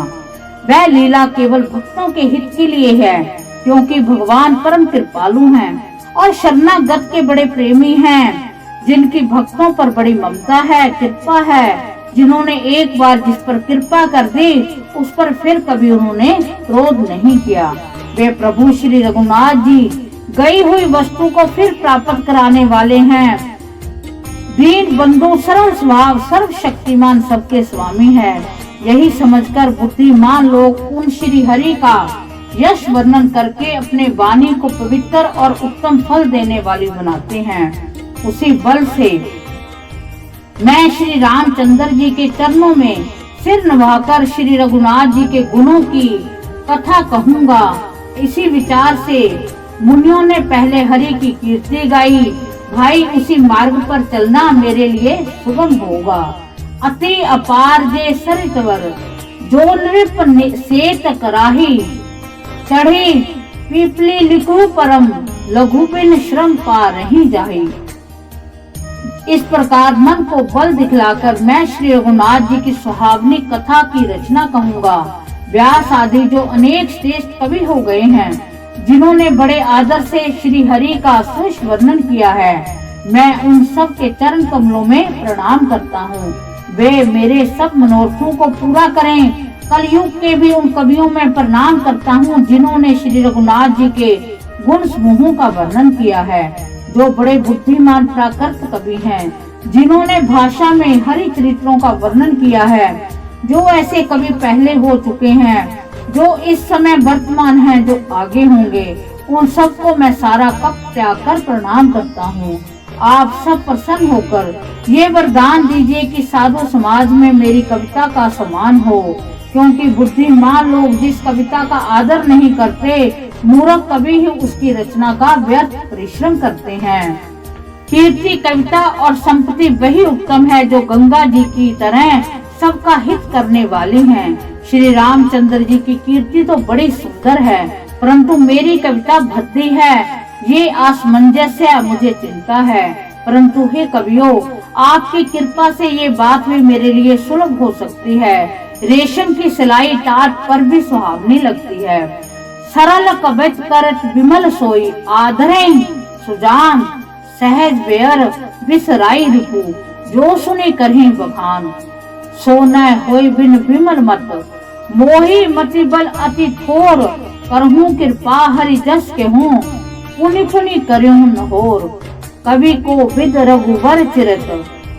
वह लीला केवल भक्तों के हित के लिए है, क्योंकि भगवान परम कृपालु हैं और शरणागत के बड़े प्रेमी हैं। जिनकी भक्तों पर बड़ी ममता है, कृपा है, जिन्होंने एक बार जिस पर कृपा कर दी उस पर फिर कभी उन्होंने क्रोध नहीं किया। वे प्रभु श्री रघुनाथ जी गई हुई वस्तु को फिर प्राप्त कराने वाले हैं। दीन बंधु सरल स्वभाव, सर्वशक्तिमान सबके स्वामी है। यही समझकर बुद्धिमान लोग उन श्री हरि का यश वर्णन करके अपने वाणी को पवित्र और उत्तम फल देने वाली बनाते हैं। उसी बल से मैं श्री रामचंद्र जी के चरणों में सिर नवाकर श्री रघुनाथ जी के गुणों की कथा कहूँगा। इसी विचार से मुनियों ने पहले हरि की कीर्ति गाई। भाई उसी मार्ग पर चलना मेरे लिए सुगम होगा। अति अपार जे सरितवर, जो नृप सेत कराही। चढ़ी पीपली लिखु परम, लघु बिन श्रम पा रही जाही। इस प्रकार मन को बल दिखलाकर मैं श्री रघुनाथ जी की सुहावनी कथा की रचना कहूँगा। व्यास आदि जो अनेक श्रेष्ठ कवि हो गए हैं, जिन्होंने बड़े आदर से श्री हरि का श्रेष्ठ वर्णन किया है, मैं उन सब के चरण कमलों में प्रणाम करता हूँ। वे मेरे सब मनोरथों को पूरा करें। कलयुग के भी उन कवियों में प्रणाम करता हूँ जिन्होंने श्री रघुनाथ जी के गुण समूहों का वर्णन किया है, जो बड़े बुद्धिमान प्राकृत कवि हैं, जिन्होंने भाषा में हरि चरित्रों का वर्णन किया है। जो ऐसे कवि पहले हो चुके हैं, जो इस समय वर्तमान हैं, जो आगे होंगे, उन सबको मैं सारा कप त्याग कर प्रणाम करता हूँ। आप सब प्रसन्न होकर ये वरदान दीजिए कि साधु समाज में मेरी कविता का सम्मान हो, क्योंकि बुद्धिमान लोग जिस कविता का आदर नहीं करते, मूर्ख कवि ही उसकी रचना का व्यर्थ परिश्रम करते हैं। कीर्ति, कविता और संपत्ति वही उत्तम है जो गंगा जी की तरह सबका हित करने वाली हैं। श्री रामचंद्र जी की कीर्ति तो बड़ी सुंदर है, परंतु मेरी कविता भद्दी है। ये असमंजस्य मुझे चिंता है, परंतु हे कवियों, आपकी कृपा से ये बात भी मेरे लिए सुलभ हो सकती है। रेशम की सिलाई टाट पर भी सुहावनी लगती है। सरल कवच करत विमल सोई, आधरें सुजान सहज बेअर बिसराई रिपु, जो सुने करही बखान। सो न होय बिन विमल मत, मोहि मति बल अति थोर। करहूं कृपा हरि जस के हूँ, पुनि पुनि करूं नहोर। कवि को विद रघुवर चिरत,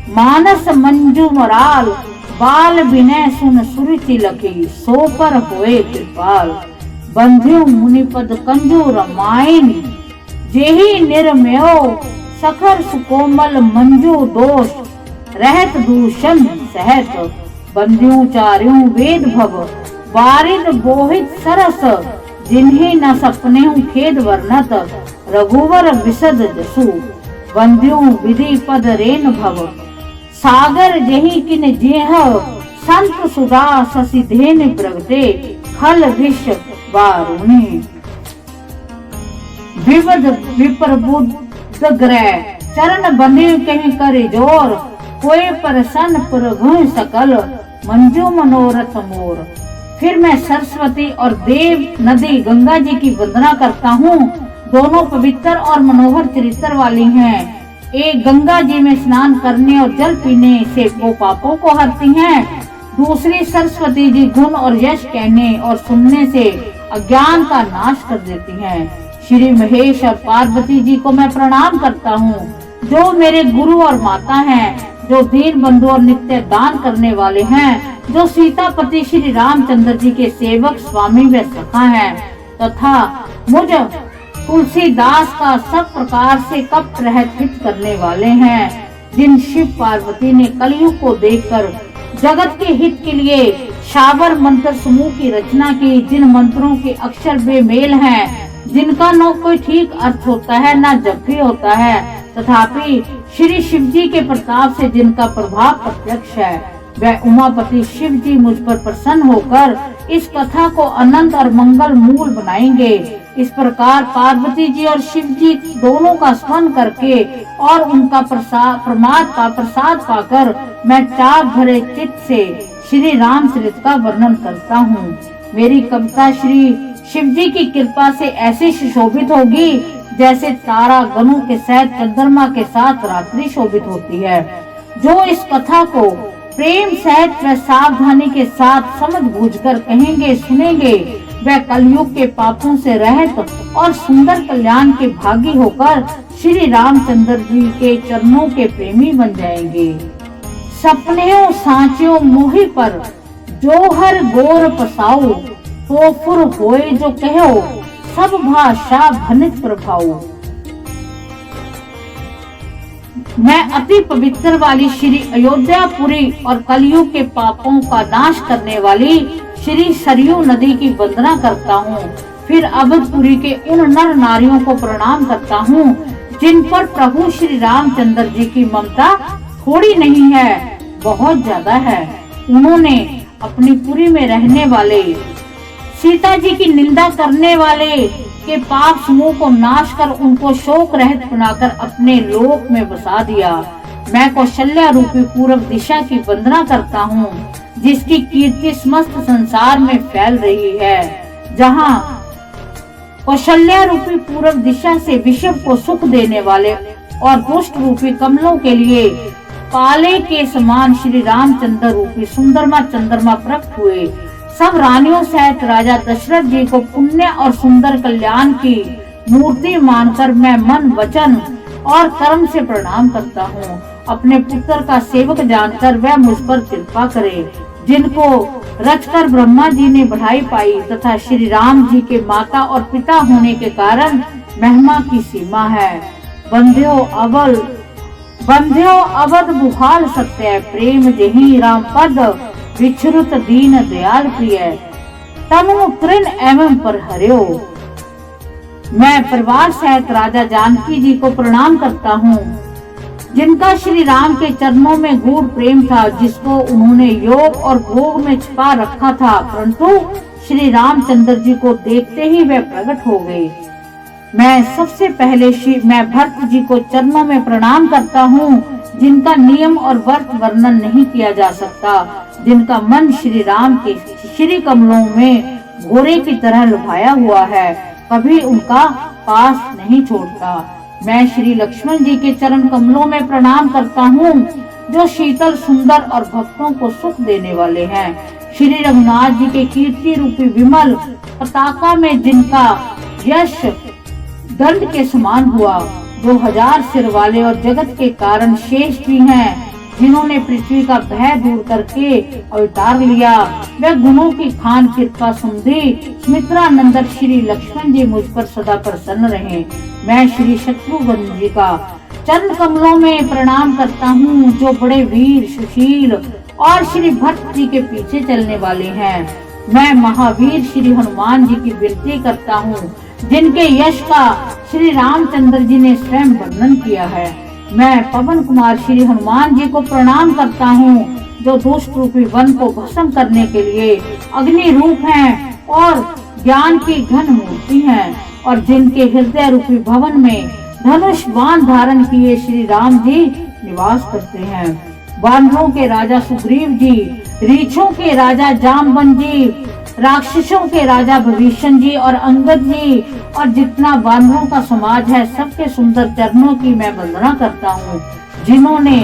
मानस मंजू मराल। बाल विनय सुन सुरुचि लखी, सो पर होए कृपाल। बंध्यो मुनिपद कंजू रामायण, जेहि निर्मयो सखर सुकोमल मंजू दोष। रहत दूषण सहत, बंध्यो चार्यों वेद भव। बारिद बोहित सरस, जिन्हें न सपने खेद वर्णत। रघुवर विशद जसु, बंध्यो विधि पद रेन भव। सागर जही किन जेह, संत सुधा ससिधेन प्रगटे। खल विष वारुणी, विवद विप्रबुद्ध ग्रह। चरण बंधे कहीं करे जोर, कोई प्रसन्न पुरघुं सकल। मंजू मनोरथ मोर। फिर मैं सरस्वती और देव नदी गंगा जी की वंदना करता हूँ। दोनों पवित्र और मनोहर चरित्र वाली हैं। एक गंगा जी में स्नान करने और जल पीने से वो पापों को हरती हैं। दूसरी सरस्वती जी गुण और यश कहने और सुनने से अज्ञान का नाश कर देती हैं। श्री महेश और पार्वती जी को मैं प्रणाम करता हूँ, जो मेरे गुरु और माता हैं, जो दीन बंधु और नित्य दान करने वाले हैं, जो सीतापति श्री रामचंद्र जी के सेवक स्वामी व सखा हैं, तथा मुझ तुलसीदास का सब प्रकार से कपट रहित हित करने वाले हैं। जिन शिव पार्वती ने कलयुग को देखकर जगत के हित के लिए शाबर मंत्र समूह की रचना की, जिन मंत्रों के अक्षर बेमेल हैं, जिनका न कोई ठीक अर्थ होता है न जप होता है, तथापि श्री शिव जी के प्रताप से जिनका प्रभाव प्रत्यक्ष है, वह उमापति शिव जी मुझ पर प्रसन्न होकर इस कथा को अनंत और मंगल मूल बनाएंगे। इस प्रकार पार्वती जी और शिव जी दोनों का स्मरण करके और उनका प्रसाद पाकर मैं चाप भरे चित्त से श्री रामचरित का वर्णन करता हूँ। मेरी कविता श्री शिव जी की कृपा से ऐसे सुशोभित होगी जैसे तारा गणों के साथ चंद्रमा के साथ रात्रि शोभित होती है। जो इस कथा को प्रेम सहित व सावधानी के साथ समझ बूझकर कहेंगे सुनेंगे, वह कलयुग के पापों से रहित और सुंदर कल्याण के भागी होकर श्री रामचंद्र जी के चरणों के प्रेमी बन जाएंगे। सपनेओं सांचों मोहि पर, जो हर गोर पसाऊ। तो फुर होए जो कहो, सब भाषा भनित प्रभाऊ। मैं अति पवित्र वाली श्री अयोध्यापुरी और कलयुग के पापों का नाश करने वाली श्री सरयू नदी की वंदना करता हूँ। फिर अवधपुरी के उन नर नारियों को प्रणाम करता हूँ जिन पर प्रभु श्री रामचंद्र जी की ममता थोड़ी नहीं है, बहुत ज्यादा है। उन्होंने अपनी पुरी में रहने वाले सीता जी की निंदा करने वाले के पाप समूह को नाश कर उनको शोक रहित बनाकर अपने लोक में बसा दिया। मैं कौशल्या रूपी पूर्व दिशा की वंदना करता हूँ, जिसकी कीर्ति समस्त संसार में फैल रही है। जहाँ कौशल्या रूपी पूर्व दिशा से विश्व को सुख देने वाले और दुष्ट रूपी कमलों के लिए काले के समान श्री रामचंद्र रूपी सुंदरमा चंद्रमा प्रकट हुए। सब रानियों सहित राजा दशरथ जी को पुण्य और सुंदर कल्याण की मूर्ति मानकर मैं मन वचन और कर्म से प्रणाम करता हूँ। अपने पुत्र का सेवक जानकर वह मुझ पर कृपा करे, जिनको रचकर ब्रह्मा जी ने बढ़ाई पाई तथा श्री राम जी के माता और पिता होने के कारण महिमा की सीमा है। बंध्यो अवध बुहाल सत्य, प्रेम जही राम पद विचरुत दीन दयाल प्रिय। तनु तृण एवं पर हरियो। मैं परिवार सहित राजा जानकी जी को प्रणाम करता हूँ, जिनका श्री राम के चरणों में गूढ़ प्रेम था, जिसको उन्होंने योग और भोग में छिपा रखा था, परंतु श्री रामचंद्र जी को देखते ही वे प्रकट हो गए। मैं सबसे पहले मैं भरत जी को चरणों में प्रणाम करता हूँ, जिनका नियम और व्रत वर्णन नहीं किया जा सकता, जिनका मन श्री राम के श्री कमलों में घोड़े की तरह लुभाया हुआ है, कभी उनका पास नहीं छोड़ता। मैं श्री लक्ष्मण जी के चरण कमलों में प्रणाम करता हूँ, जो शीतल, सुंदर और भक्तों को सुख देने वाले हैं। श्री रघुनाथ जी के कीर्ति रूपी विमल पताका में जिनका यश दंड के समान हुआ, जो 1000 सिर वाले और जगत के कारण शेष भी हैं, जिन्होंने पृथ्वी का भय दूर करके अवतार लिया, वे गुणों की खान कृपा सुमधि सुमित्रा नंदन श्री लक्ष्मण जी मुझ पर सदा प्रसन्न रहे। मैं श्री शत्रुघ्न जी का चरण कमलों में प्रणाम करता हूँ, जो बड़े वीर, सुशील और श्री भट्ट जी के पीछे चलने वाले हैं। मैं महावीर श्री हनुमान जी की विनती करता हूँ, जिनके यश का श्री रामचंद्र जी ने स्वयं वर्णन किया है। मैं पवन कुमार श्री हनुमान जी को प्रणाम करता हूँ, जो दुष्ट रूपी वन को भस्म करने के लिए अग्नि रूप हैं और ज्ञान की घन मूर्ति हैं, और जिनके हृदय रूपी भवन में धनुष बाण धारण किए श्री राम जी निवास करते हैं। वानरों के राजा सुग्रीव जी, रीछों के राजा जामवंत जी, राक्षसों के राजा विभीषण जी और अंगद जी और जितना वानरों का समाज है, सबके सुंदर चरणों की मैं वंदना करता हूँ, जिन्होंने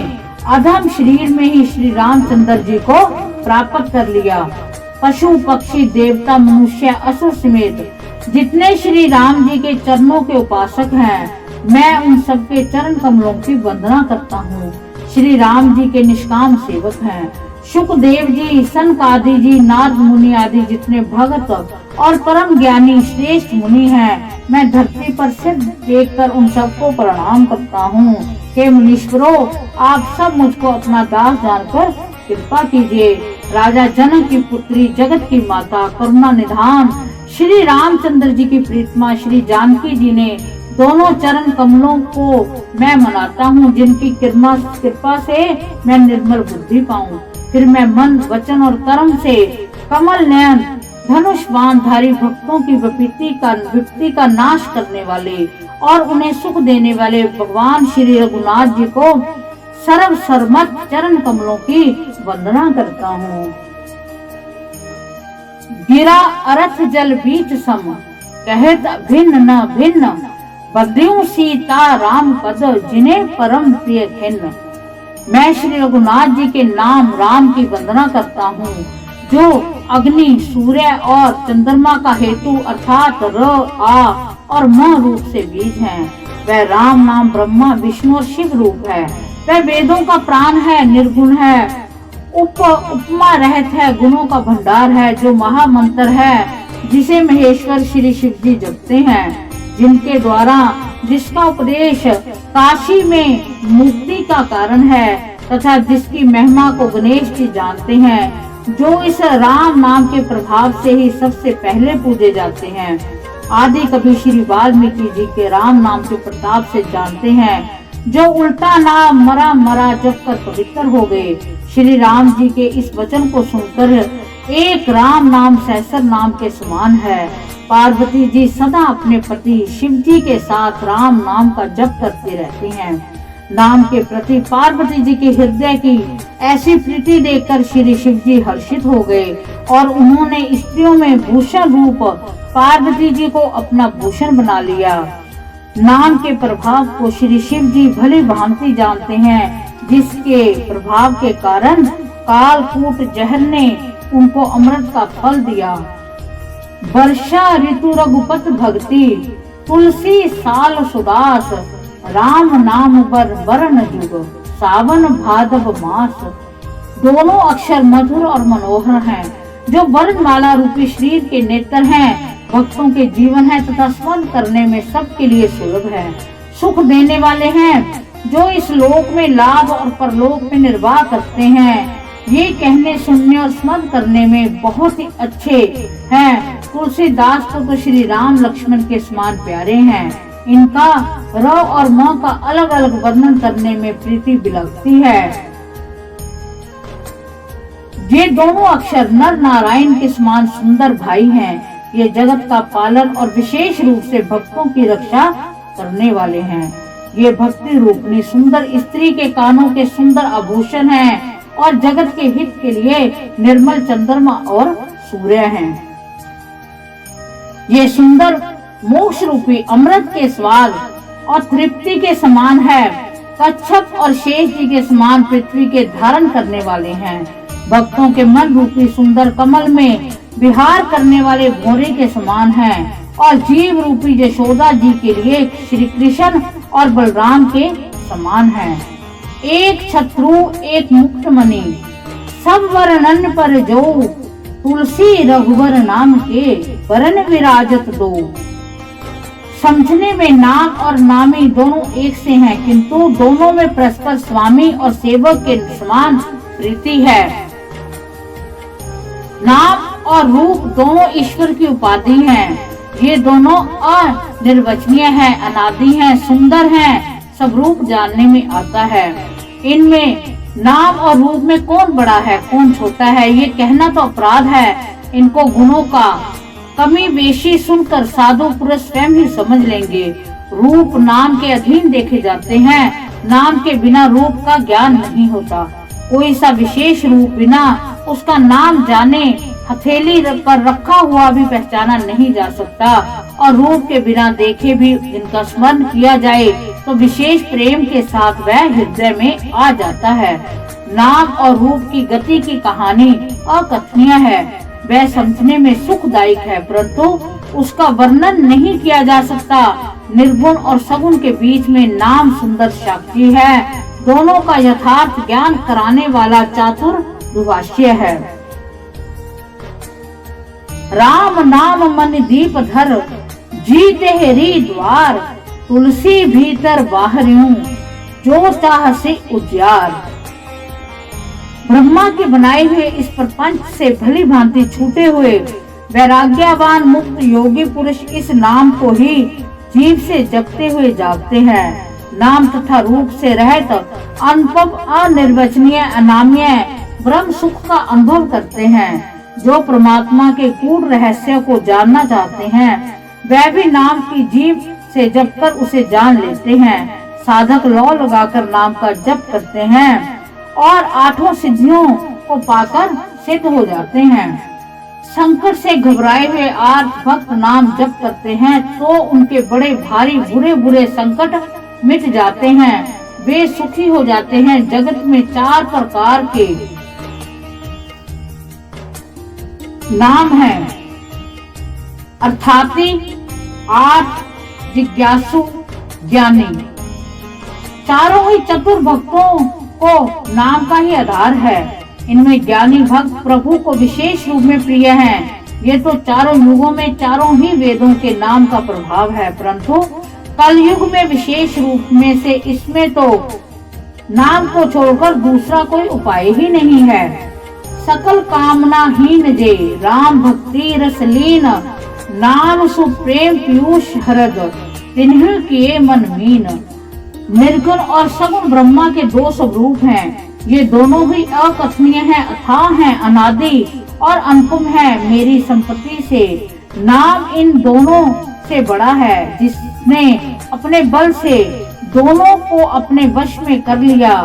अधम शरीर में ही श्री रामचंद्र जी को प्राप्त कर लिया। पशु, पक्षी, देवता, मनुष्य, असुर समेत जितने श्री राम जी के चरणों के उपासक हैं, मैं उन सबके चरण कमलों की वंदना करता हूँ। श्री राम जी के निष्काम सेवक हैं। शुकदेव जी, सनकादि जी, नारद मुनि आदि जितने भगत और परम ज्ञानी श्रेष्ठ मुनि हैं, मैं धरती पर सिर देखकर उन सबको प्रणाम करता हूँ। हे मुनीश्वरों, आप सब मुझको अपना दास जानकर कृपा कीजिए। राजा जनक की पुत्री, जगत की माता, करुणा निधान श्री रामचंद्र जी की प्रीतमा श्री जानकी जी ने दोनों चरण कमलों को मैं मनाता हूँ, जिनकी कृपा से मैं निर्मल बुद्धि पाऊँ। फिर मैं मन, वचन और कर्म से कमल नयन धनुष बाणधारी भक्तों की विपत्ति का नाश करने वाले और उन्हें सुख देने वाले भगवान श्री रघुनाथ जी को सर्वसम्मत चरण कमलों की वंदना करता हूँ। गिरा अरथ जल बीच सम, कहत भिन्न न भिन्न, बद्रियों सीता राम पद, जिन्हें परम प्रिय खिन्न। मैं श्री रघुनाथ जी के नाम राम की वंदना करता हूँ, जो अग्नि, सूर्य और चंद्रमा का हेतु अर्थात र, आ और म रूप से बीज हैं। वह राम नाम ब्रह्मा, विष्णु और शिव रूप है। वह वेदों का प्राण है, निर्गुण है, उपमा रहत है, गुणों का भंडार है, जो महामंत्र है, जिसे महेश्वर श्री शिव जी जपते हैं, जिनके द्वारा जिसका उपदेश काशी में मुक्ति का कारण है तथा जिसकी महिमा को गणेश जी जानते हैं, जो इस राम नाम के प्रभाव से ही सबसे पहले पूजे जाते हैं। आदि कवि श्री वाल्मीकि जी के राम नाम के प्रताप से जानते हैं, जो उल्टा नाम मरा मरा जप कर पवित्र हो गए। श्री राम जी के इस वचन को सुनकर एक राम नाम सहस्र नाम के समान है। पार्वती जी सदा अपने पति शिव जी के साथ राम नाम का जप करते रहते हैं। नाम के प्रति पार्वती जी के हृदय की ऐसी प्रीति देखकर श्री शिव जी हर्षित हो गए और उन्होंने स्त्रियों में भूषण रूप पार्वती जी को अपना भूषण बना लिया। नाम के प्रभाव को श्री शिव जी भली भांति जानते हैं, जिसके प्रभाव के कारण कालकूट जहर ने उनको अमृत का फल दिया। वर्षा ऋतु रघुपत भक्ति, तुलसी साल सुदास, राम नाम बर वरण जुग, सावन भादव मास। दोनों अक्षर मधुर और मनोहर हैं, जो वर्णमाला रूपी शरीर के नेत्र हैं, भक्तों के जीवन है तथा स्मरण करने में सबके लिए सुलभ है, सुख देने वाले हैं, जो इस लोक में लाभ और परलोक में निर्वाह करते हैं। ये कहने, सुनने और स्मरण करने में बहुत ही अच्छे हैं। तुलसीदास तो श्री राम लक्ष्मण के समान प्यारे हैं। इनका र और म का अलग अलग वर्णन करने में प्रीति बिलखती है। ये दोनों अक्षर नर नारायण के समान सुंदर भाई हैं। ये जगत का पालन और विशेष रूप से भक्तों की रक्षा करने वाले हैं। ये भक्ति रूपनी सुंदर स्त्री के कानों के सुंदर आभूषण हैं और जगत के हित के लिए निर्मल चंद्रमा और सूर्य हैं। ये सुंदर मोक्ष रूपी अमृत के स्वाद और तृप्ति के समान है। कच्छप और शेष जी के समान पृथ्वी के धारण करने वाले हैं। भक्तों के मन रूपी सुंदर कमल में विहार करने वाले भौरे के समान हैं और जीव रूपी यशोदा जी के लिए श्री कृष्ण और बलराम के समान हैं। एक छत्रु एक मुक्त मणि सब वर्णन पर जो, तुलसी रघुवर नाम के वरण विराजत दो। समझने में नाम और नामी दोनों एक से हैं, किंतु दोनों में परस्पर स्वामी और सेवक के समान प्रीति है। नाम और रूप दोनों ईश्वर की उपाधि हैं। ये दोनों अनिर्वचनीय हैं, अनादि हैं, सुंदर हैं, सब रूप जानने में आता है। इनमें नाम और रूप में कौन बड़ा है कौन छोटा है ये कहना तो अपराध है। इनको गुणों का कमी बेशी सुनकर साधु पुरुष स्वयं ही समझ लेंगे। रूप नाम के अधीन देखे जाते हैं, नाम के बिना रूप का ज्ञान नहीं होता। कोई सा विशेष रूप बिना उसका नाम जाने हथेली पर रखा हुआ भी पहचाना नहीं जा सकता, और रूप के बिना देखे भी जिनका स्मरण किया जाए तो विशेष प्रेम के साथ वह हृदय में आ जाता है। नाम और रूप की गति की कहानी अकथनीय है, वह समझने में सुखदायक है, परंतु उसका वर्णन नहीं किया जा सकता। निर्गुण और सगुण के बीच में नाम सुंदर साक्षी है, दोनों का यथार्थ ज्ञान कराने वाला चातुर दुभाष्य है। राम नाम मन दीप धर, जीते हरि द्वार, तुलसी भीतर बाहरियों, जो चाह से उजियार। ब्रह्मा के बनाए हुए इस प्रपंच से भली भांति छूटे हुए वैराग्यवान मुक्त योगी पुरुष इस नाम को ही जीव से जगते हुए जागते हैं। नाम तथा रूप से रहित अनुपम अनिर्वचनीय अनाम्य ब्रह्म सुख का अनुभव करते हैं। जो परमात्मा के गूढ़ रहस्य को जानना चाहते हैं वह भी नाम की जीव से जप कर उसे जान लेते हैं। साधक लौ लगाकर नाम का जप करते हैं और आठों सिद्धियों को पाकर सिद्ध हो जाते हैं। संकट से घबराए हुए आर्त भक्त नाम जप करते हैं तो उनके बड़े भारी बुरे बुरे संकट मिट जाते हैं, वे सुखी हो जाते हैं। जगत में 4 प्रकार के नाम है, अर्थाती, आठ, जिज्ञासु, ज्ञानी। चारों ही चतुर भक्तों को नाम का ही आधार है। इनमें ज्ञानी भक्त प्रभु को विशेष रूप में प्रिय हैं। ये तो चारों युगों में चारों ही वेदों के नाम का प्रभाव है, परंतु कलयुग में विशेष रूप में से इसमें तो नाम को छोड़कर दूसरा कोई उपाय ही नहीं है। सकल कामना हीन जे राम भक्ति रस लीन, नाम सुप्रेम पीयूष हरद, तिन्ह किए मन मीन। निर्गुण और सगुण ब्रह्मा के 2 स्वरूप हैं। ये दोनों ही अकथनीय हैं, अथाह हैं, अनादि और अनुपम है। मेरी संपत्ति से नाम इन दोनों से बड़ा है, जिसने अपने बल से दोनों को अपने वश में कर लिया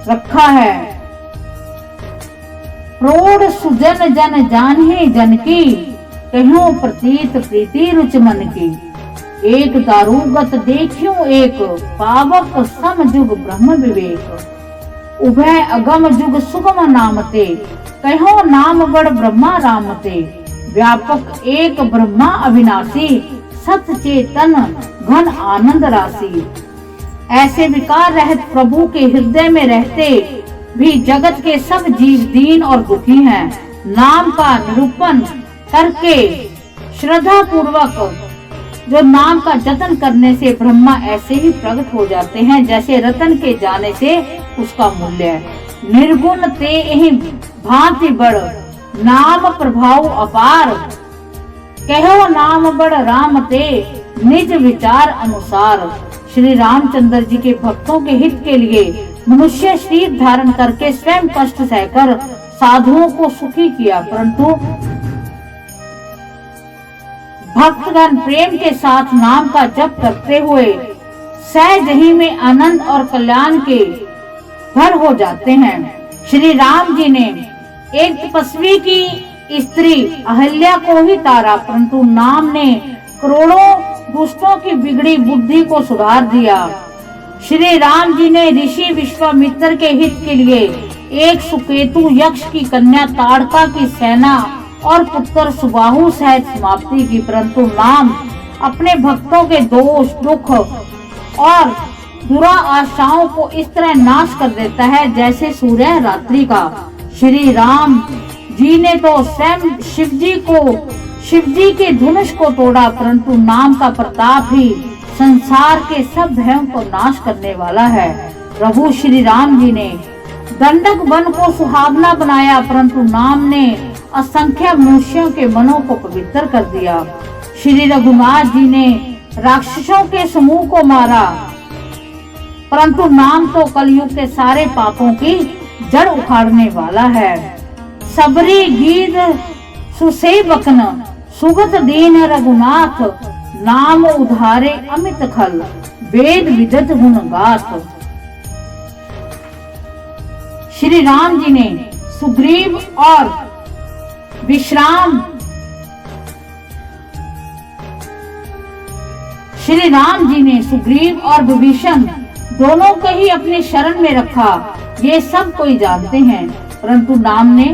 रखा है। प्रौढ़ सुजन जन जाने जन की, कहो प्रतीत प्रीति रुच मन की। एक दारुगत देखियो एक, पावक सम जुग ब्रह्म विवेक। उभय अगम जुग सुगम नामते, कहो नाम बड़ ब्रह्मा रामते। व्यापक एक ब्रह्मा अविनाशी, सत चेतन घन आनंद राशि। ऐसे विकार रहित प्रभु के हृदय में रहते भी जगत के सब जीव दीन और दुखी हैं। नाम का निरूपण करके श्रद्धा पूर्वक जो नाम का जतन करने से ब्रह्मा ऐसे ही प्रकट हो जाते हैं जैसे रतन के जाने से उसका मूल्य। निर्गुण ते ही भांति बड़, नाम प्रभाव अपार। कहो नाम बड़ राम ते, निज विचार अनुसार। श्री रामचंद्र जी के भक्तों के हित के लिए मनुष्य शरीर धारण करके स्वयं कष्ट सहकर साधुओं को सुखी किया, परंतु भक्तगण प्रेम के साथ नाम का जप करते हुए सहज ही में आनंद और कल्याण के घर हो जाते हैं। श्री राम जी ने एक तपस्वी की स्त्री अहल्या को ही तारा, परंतु नाम ने करोड़ों दुष्टों की बिगड़ी बुद्धि को सुधार दिया। श्री राम जी ने ऋषि विश्वामित्र के हित के लिए एक सुकेतु यक्ष की कन्या ताड़का की सेना और पुत्र सुबाहु सहित समाप्ति की, परंतु राम अपने भक्तों के दोष, दुख और बुरा आशाओं को इस तरह नाश कर देता है जैसे सूर्य रात्रि का। श्री राम जी ने तो स्वयं शिव जी के धनुष को तोड़ा, परंतु नाम का प्रताप ही संसार के सब भयों को नाश करने वाला है। प्रभु श्री राम जी ने दंडक वन को सुहावना बनाया, परंतु नाम ने असंख्य मनुष्यों के मनों को पवित्र कर दिया। श्री रघुनाथ जी ने राक्षसों के समूह को मारा, परंतु नाम तो कलयुग के सारे पापों की जड़ उखाड़ने वाला है। सबरी गीत सुसेवकन सुगत दीन रघुनाथ, नाम उधारे अमित खल, वेद विदत गुण गाथ। श्री राम जी ने सुग्रीव और विश्राम श्री राम जी ने सुग्रीव और विभीषण दोनों को ही अपने शरण में रखा, ये सब कोई जानते हैं, परंतु नाम ने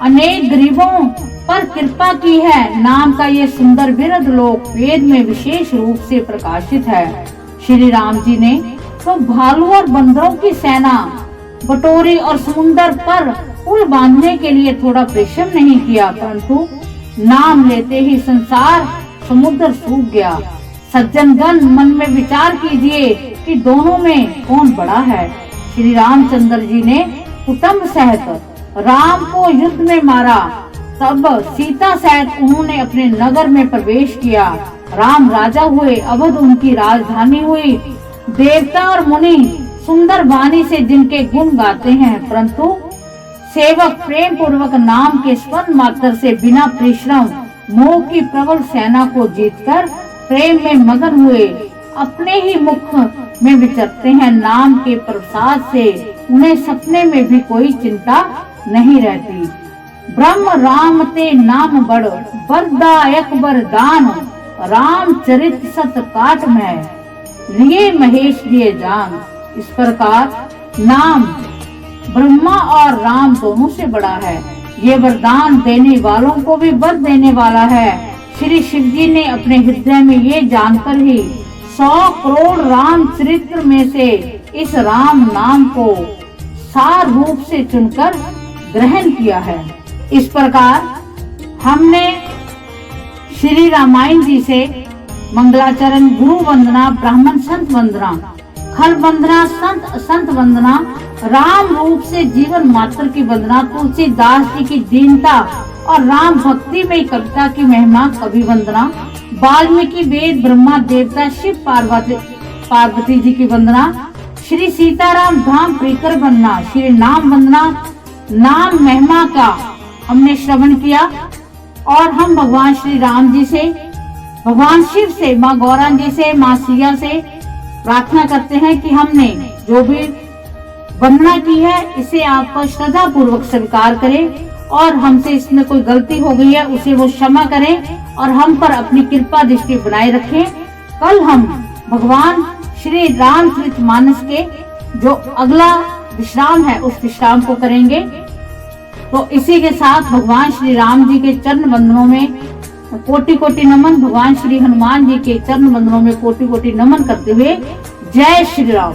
अनेक गरीबों पर कृपा की है। नाम का ये सुंदर विरध लोक वेद में विशेष रूप से प्रकाशित है। श्री राम जी ने तो भालू और बंदरों की सेना बटोरी और समुन्दर पर पुल बांधने के लिए थोड़ा परिश्रम नहीं किया, परंतु नाम लेते ही संसार समुद्र सूख गया। सज्जनगण मन में विचार कीजिए कि दोनों में कौन बड़ा है। श्री रामचंद्र जी ने कुटुंब सहित राम को युद्ध में मारा, तब सीता सहित उन्होंने अपने नगर में प्रवेश किया। राम राजा हुए, अवध उनकी राजधानी हुई। देवता और मुनि सुंदर वाणी से जिनके गुण गाते हैं, परंतु सेवक प्रेम पूर्वक नाम के स्मरण मात्र से बिना परिश्रम मोह की प्रबल सेना को जीतकर प्रेम में मगन हुए अपने ही मुख में विचरते हैं। नाम के प्रसाद से उन्हें सपने में भी कोई चिंता नहीं रहती। ब्रह्म राम ते नाम बड़, वरदायक वरदान, राम चरित सत काट में, लिए महेश लिए जान। इस प्रकार नाम ब्रह्मा और राम दोनों से बड़ा है। ये वरदान देने वालों को भी वर देने वाला है। श्री शिव जी ने अपने हृदय में ये जानकर ही 100 करोड़ राम चरित्र में से इस राम नाम को सार रूप से चुनकर ग्रहण किया है। इस प्रकार हमने श्री रामायण जी से मंगलाचरण, गुरु वंदना, ब्राह्मण संत वंदना, खल वंदना, संत वंदना, राम रूप से जीवन मात्र की वंदना, तुलसीदास जी की दीनता और राम भक्ति में कविता की महिमा, कवि वंदना, वाल्मीकि वेद ब्रह्मा देवता शिव पार्वती जी की वंदना, श्री सीताराम धाम प्रीकर वंदना, श्री नाम वंदना, नाम महिमा का हमने श्रवण किया। और हम भगवान श्री राम जी से, भगवान शिव से, माँ गौरा जी से, माँ सिया से प्रार्थना करते हैं कि हमने जो भी वंदना की है इसे आप श्रद्धा पूर्वक स्वीकार करें, और हमसे इसमें कोई गलती हो गई है उसे वो क्षमा करें और हम पर अपनी कृपा दृष्टि बनाए रखें। कल हम भगवान श्री रामचरितमानस के जो अगला विश्राम है उस विश्राम को करेंगे। तो इसी के साथ भगवान श्री राम जी के चरण वंदनों में कोटि कोटि नमन, भगवान श्री हनुमान जी के चरण वंदनों में कोटि कोटि नमन करते हुए जय श्री राम।